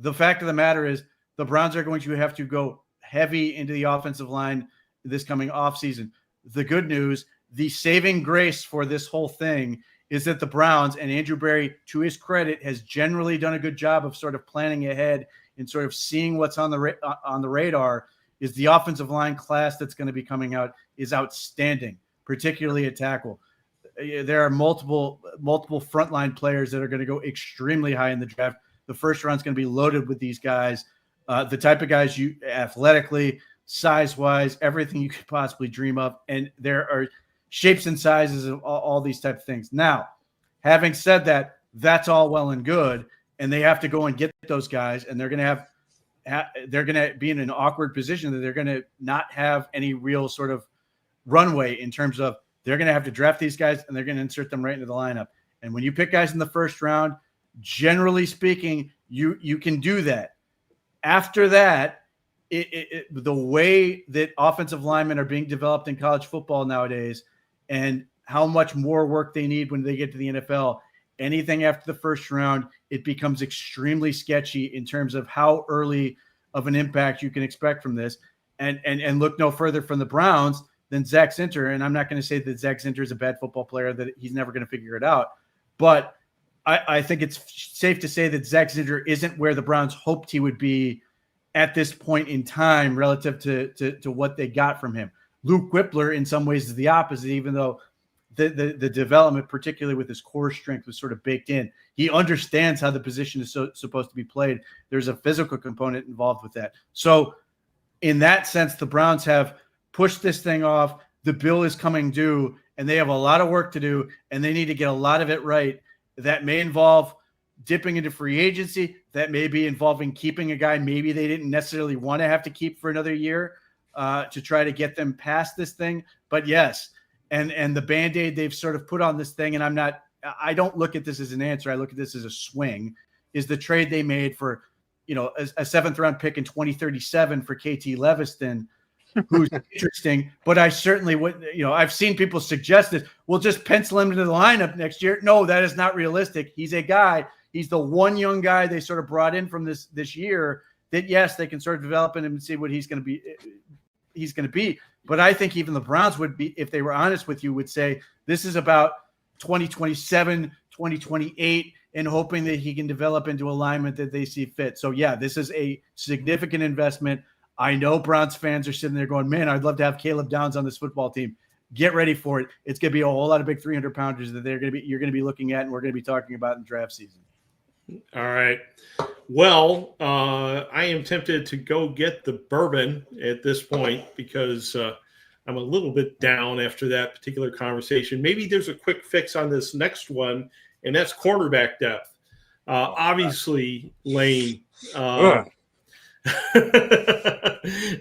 the fact of the matter is the Browns are going to have to go heavy into the offensive line this coming offseason. The good news, the saving grace for this whole thing is that the Browns, and Andrew Berry, to his credit, has generally done a good job of sort of planning ahead and sort of seeing what's on the radar, is the offensive line class that's going to be coming out is outstanding, particularly at tackle. There are multiple frontline players that are going to go extremely high in the draft. The first round is going to be loaded with these guys, the type of guys you athletically, size-wise, everything you could possibly dream of. And there are shapes and sizes of all these type of things. Now, having said that, that's all well and good, and they have to go and get those guys, and they're going to be in an awkward position that they're going to not have any real sort of runway in terms of they're going to have to draft these guys, and they're going to insert them right into the lineup. And when you pick guys in the first round, generally speaking, you can do that. After that, the way that offensive linemen are being developed in college football nowadays and how much more work they need when they get to the NFL, anything after the first round, it becomes extremely sketchy in terms of how early of an impact you can expect from this. And look no further from the Browns than Zach Zinter. And I'm not going to say that Zach Zinter is a bad football player, that he's never going to figure it out. But I think it's safe to say that Zach Zinter isn't where the Browns hoped he would be at this point in time relative to what they got from him. Luke Whippler, in some ways, is the opposite, even though the development, particularly with his core strength, was sort of baked in. He understands how the position is supposed to be played. There's a physical component involved with that. So in that sense, the Browns have pushed this thing off. The bill is coming due, and they have a lot of work to do, and they need to get a lot of it right. That may involve dipping into free agency. That may be involving keeping a guy maybe they didn't necessarily want to have to keep for another year to try to get them past this thing. But yes, and the Band-Aid they've sort of put on this thing, and I don't look at this as an answer. I look at this as a swing, is the trade they made for, a seventh round pick in 2037 for KT Leviston, who's interesting. But I certainly would, I've seen people suggest that we'll just pencil him into the lineup next year. No, that is not realistic. He's a guy. He's the one young guy they sort of brought in from this year that, yes, they can sort of develop in him and see what he's going to be. But I think even the Browns would be, if they were honest with you, would say this is about 2027, 2028, and hoping that he can develop into alignment that they see fit. So, yeah, this is a significant investment. I know Browns fans are sitting there going, man, I'd love to have Caleb Downs on this football team. Get ready for it. It's going to be a whole lot of big 300-pounders that you're going to be looking at and we're going to be talking about in draft season. All right. Well, I am tempted to go get the bourbon at this point because I'm a little bit down after that particular conversation. Maybe there's a quick fix on this next one, and that's cornerback depth. Obviously, Lane.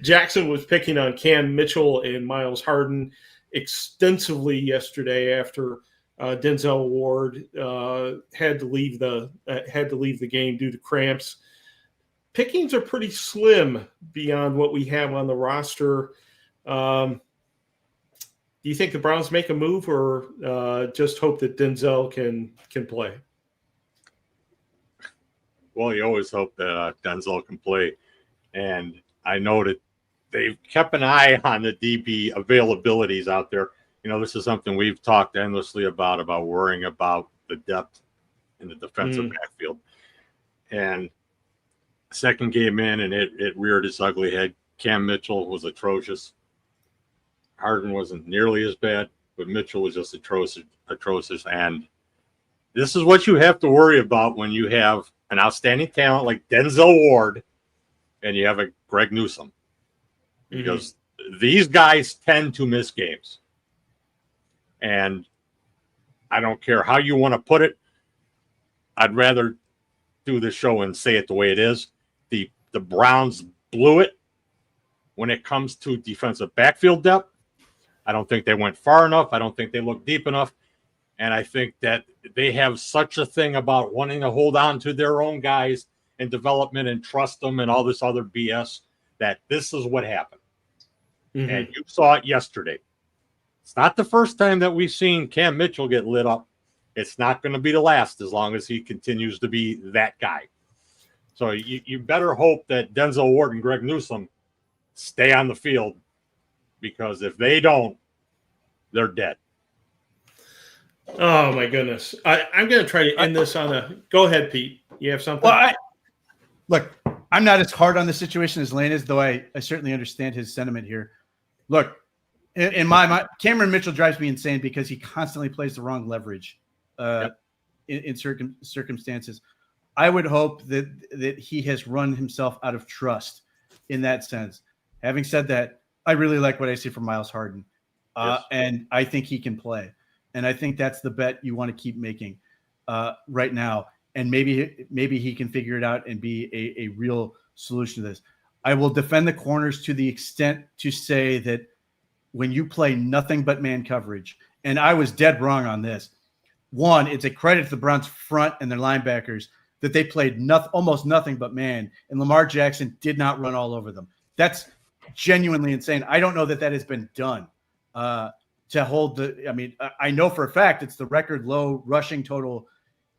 Jackson was picking on Cam Mitchell and Miles Harden extensively yesterday after Denzel Ward had to leave the game due to cramps. Pickings are pretty slim beyond what we have on the roster. Do you think the Browns make a move, or just hope that Denzel can play? Well, you always hope that Denzel can play, and I know that they've kept an eye on the DB availabilities out there. You know, this is something we've talked endlessly about worrying about the depth in the defensive backfield. And second game in, and it reared its ugly head. Cam Mitchell was atrocious. Harden wasn't nearly as bad, but Mitchell was just atrocious. And this is what you have to worry about when you have an outstanding talent like Denzel Ward and you have a Greg Newsome. Because these guys tend to miss games. And I don't care how you want to put it. I'd rather do the show and say it the way it is. The Browns blew it when it comes to defensive backfield depth. I don't think they went far enough. I don't think they looked deep enough. And I think that they have such a thing about wanting to hold on to their own guys and development and trust them and all this other BS that this is what happened. And you saw it yesterday. It's not the first time that we've seen Cam Mitchell get lit up. It's not going to be the last as long as he continues to be that guy. So you better hope that Denzel Ward and Greg Newsome stay on the field, because if they don't, they're dead. Oh, my goodness. I'm going to try to end this on a – go ahead, Pete. You have something? Well, look, I'm not as hard on the situation as Lane is, though I certainly understand his sentiment here. Look, in my mind, Cameron Mitchell drives me insane because he constantly plays the wrong leverage in circumstances. I would hope that he has run himself out of trust in that sense. Having said that, I really like what I see from Miles Harden, and I think he can play. And I think that's the bet you want to keep making right now. And maybe he can figure it out and be a real solution to this. I will defend the corners to the extent to say that when you play nothing but man coverage, and I was dead wrong on this. One, it's a credit to the Browns front and their linebackers that they played almost nothing but man, and Lamar Jackson did not run all over them. That's genuinely insane. I don't know that has been done to hold the – I mean, I know for a fact it's the record low rushing total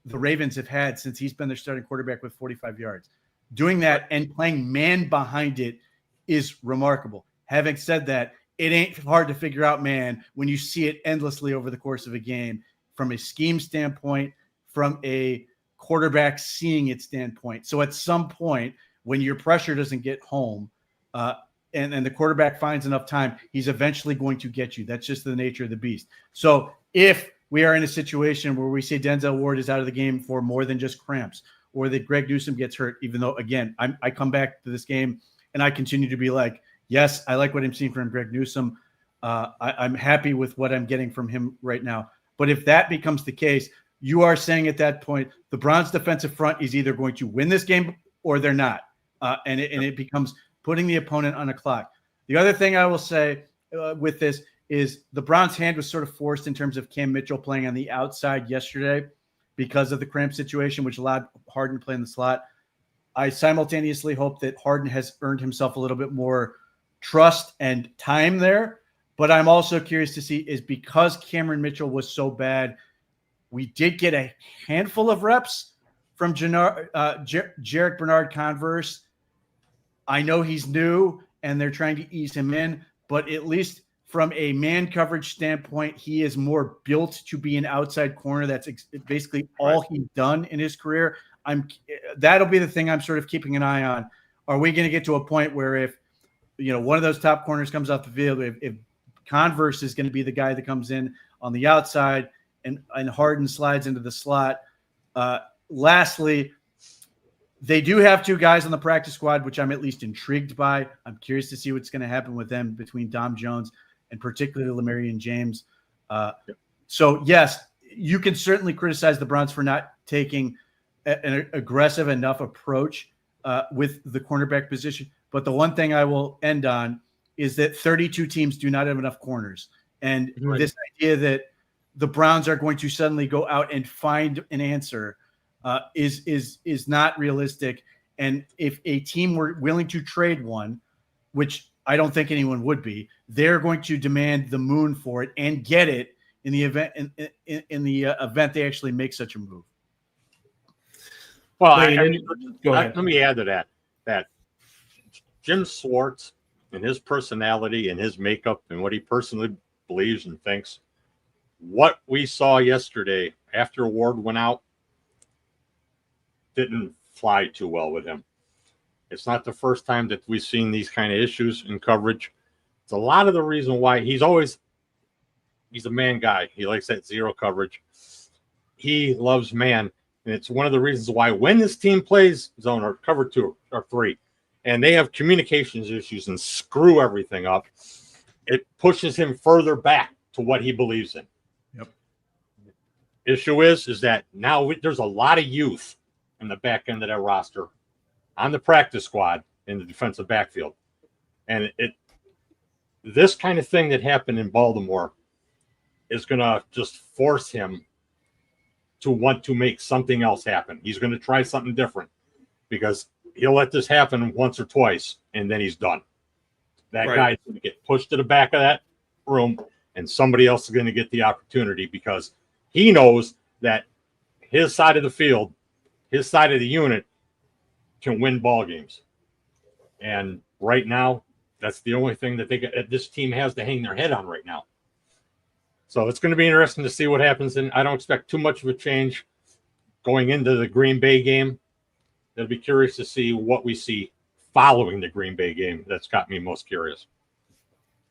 the Ravens have had since he's been their starting quarterback with 45 yards. Doing that and playing man behind it is remarkable. Having said that, it ain't hard to figure out, man, when you see it endlessly over the course of a game from a scheme standpoint, from a quarterback seeing it standpoint. So at some point, when your pressure doesn't get home and the quarterback finds enough time, he's eventually going to get you. That's just the nature of the beast. So if we are in a situation where we say Denzel Ward is out of the game for more than just cramps, or that Greg Newsome gets hurt, even though, again, I come back to this game and I continue to be like, yes, I like what I'm seeing from Greg Newsome. I'm happy with what I'm getting from him right now. But if that becomes the case, you are saying at that point, the Browns defensive front is either going to win this game or they're not. And it becomes putting the opponent on a clock. The other thing I will say with this is the Browns' hand was sort of forced in terms of Cam Mitchell playing on the outside yesterday because of the cramp situation, which allowed Harden to play in the slot. I simultaneously hope that Harden has earned himself a little bit more trust and time there. But I'm also curious to see, is because Cameron Mitchell was so bad, we did get a handful of reps from Jarek Bernard-Converse. I know he's new and they're trying to ease him in, but at least from a man coverage standpoint, he is more built to be an outside corner. That's basically all he's done in his career. That'll be the thing I'm sort of keeping an eye on. Are we going to get to a point where if one of those top corners comes off the field, if Converse is going to be the guy that comes in on the outside and Harden slides into the slot. Lastly, they do have two guys on the practice squad, which I'm at least intrigued by. I'm curious to see what's going to happen with them between Dom Jones and particularly Lamarian James. So, yes, you can certainly criticize the Browns for not taking an aggressive enough approach with the cornerback position. But the one thing I will end on is that 32 teams do not have enough corners. And this idea that the Browns are going to suddenly go out and find an answer is not realistic. And if a team were willing to trade one, which I don't think anyone would be, they're going to demand the moon for it and get it in the event event they actually make such a move. Well, let me add to that Jim Schwartz and his personality and his makeup and what he personally believes and thinks, what we saw yesterday after Ward went out didn't fly too well with him. It's not the first time that we've seen these kind of issues in coverage. It's a lot of the reason why he's a man guy. He likes that zero coverage. He loves man. And it's one of the reasons why when this team plays zone or cover 2 or 3, and they have communications issues and screw everything up, it pushes him further back to what he believes in. Yep. Issue is that now there's a lot of youth in the back end of that roster on the practice squad in the defensive backfield. And this kind of thing that happened in Baltimore is going to just force him to want to make something else happen. He's going to try something different because he'll let this happen once or twice and then he's done. That guy's going to get pushed to the back of that room and somebody else is going to get the opportunity because he knows that his side of the field, his side of the unit can win ball games. And right now, that's the only thing that this team has to hang their head on right now. So it's going to be interesting to see what happens. And I don't expect too much of a change going into the Green Bay game. I'll be curious to see what we see following the Green Bay game. That's got me most curious.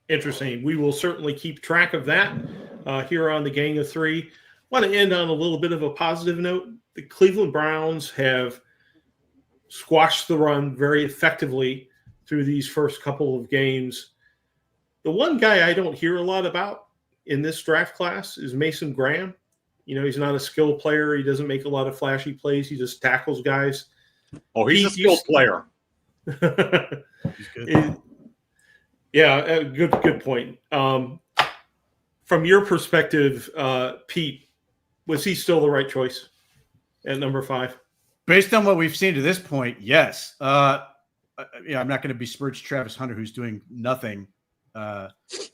Interesting. We will certainly keep track of that here on the Gang of Three. I want to end on a little bit of a positive note. The Cleveland Browns have squashed the run very effectively through these first couple of games. The one guy I don't hear a lot about in this draft class is Mason Graham. He's not a skill player. He doesn't make a lot of flashy plays. He just tackles guys. Oh, he's a skilled player. He's good. Yeah, good point. From your perspective, Pete, was he still the right choice at number 5? Based on what we've seen to this point, yes. I'm not going to besmirch Travis Hunter, who's doing nothing for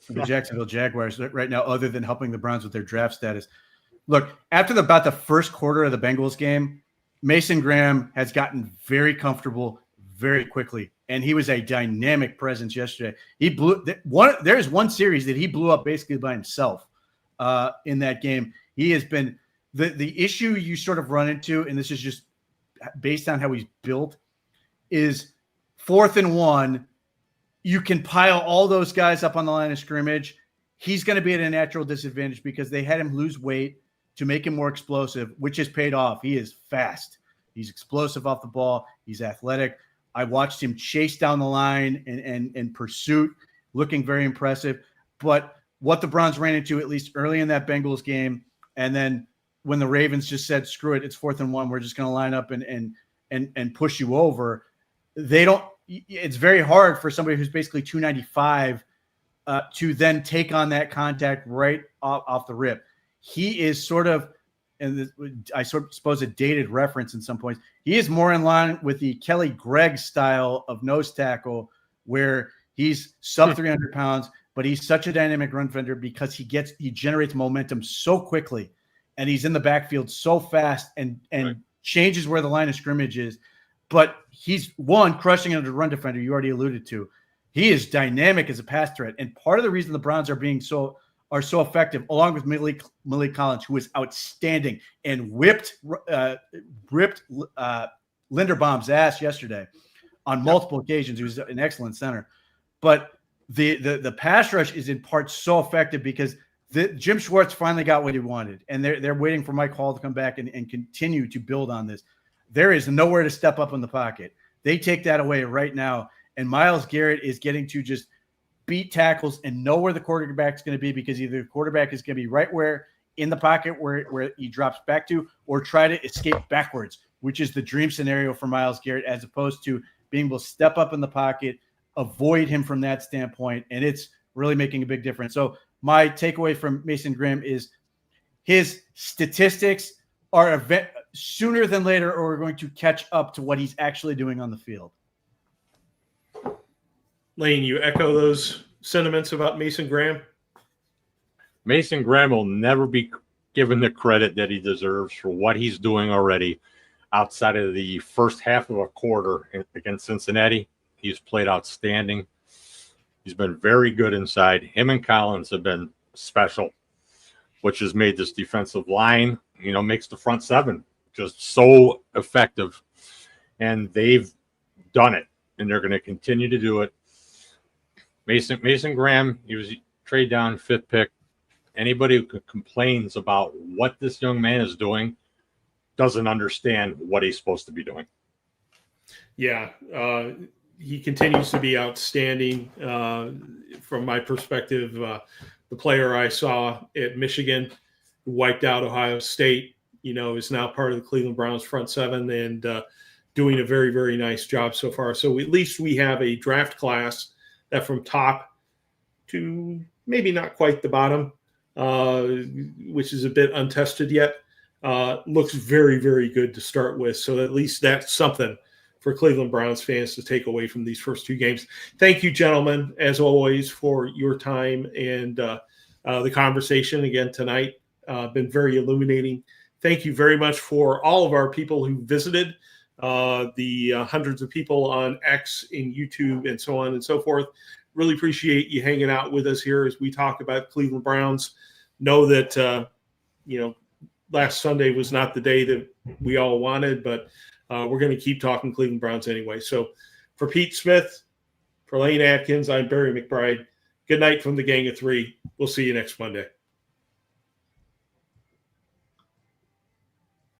the Jacksonville Jaguars right now other than helping the Browns with their draft status. Look, after about the first quarter of the Bengals game, Mason Graham has gotten very comfortable very quickly, and he was a dynamic presence yesterday. There's one series that he blew up basically by himself in that game. He has been the issue you sort of run into, and this is just based on how he's built, is 4th and 1. You can pile all those guys up on the line of scrimmage. He's going to be at a natural disadvantage because they had him lose weight to make him more explosive, which has paid off. He is fast. He's explosive off the ball. He's athletic. I watched him chase down the line and pursuit, looking very impressive. But what the Browns ran into, at least early in that Bengals game, and then when the Ravens just said, screw it, it's 4th and 1, we're just going to line up and push you over. It's very hard for somebody who's basically 295 to then take on that contact right off the rip. He is sort of, and I suppose a dated reference in some points, he is more in line with the Kelly Gregg style of nose tackle where he's sub 300 pounds, but he's such a dynamic run defender because he generates momentum so quickly. And he's in the backfield so fast and changes where the line of scrimmage is. But he's, crushing under run defender, you already alluded to. He is dynamic as a pass threat. And part of the reason the Browns are so effective, along with Malik Collins, who is outstanding and ripped Linderbaum's ass yesterday on multiple occasions. He was an excellent center. but the pass rush is in part so effective because Jim Schwartz finally got what he wanted, and they're waiting for Mike Hall to come back and continue to build on this. There is nowhere to step up in the pocket. They take that away right now, and Myles Garrett is getting to just beat tackles and know where the quarterback's going to be, because either the quarterback is going to be right where in the pocket where he drops back to, or try to escape backwards, which is the dream scenario for Myles Garrett, as opposed to being able to step up in the pocket, avoid him from that standpoint, and it's really making a big difference. So my takeaway from Mason Graham is his statistics are sooner than later are going to catch up to what he's actually doing on the field. Lane, you echo those sentiments about Mason Graham? Mason Graham will never be given the credit that he deserves for what he's doing already outside of the first half of a quarter against Cincinnati. He's played outstanding. He's been very good inside. Him and Collins have been special, which has made this defensive line, makes the front seven just so effective. And they've done it, and they're going to continue to do it. Mason Graham, he was trade down, 5th pick. Anybody who complains about what this young man is doing doesn't understand what he's supposed to be doing. Yeah, he continues to be outstanding. From my perspective, the player I saw at Michigan, who wiped out Ohio State, is now part of the Cleveland Browns front seven and doing a very, very nice job so far. So at least we have a draft class that from top to maybe not quite the bottom, which is a bit untested yet, looks very, very good to start with. So at least that's something for Cleveland Browns fans to take away from these first 2 games. Thank you, gentlemen, as always, for your time and the conversation again tonight. Been very illuminating. Thank you very much for all of our people who visited, the hundreds of people on X and YouTube and so on and so forth. Really appreciate you hanging out with us here as we talk about Cleveland Browns. Know that, last Sunday was not the day that we all wanted, but we're going to keep talking Cleveland Browns anyway. So for Pete Smith, for Lane Adkins, I'm Barry McBride. Good night from the Gang of 3. We'll see you next Monday.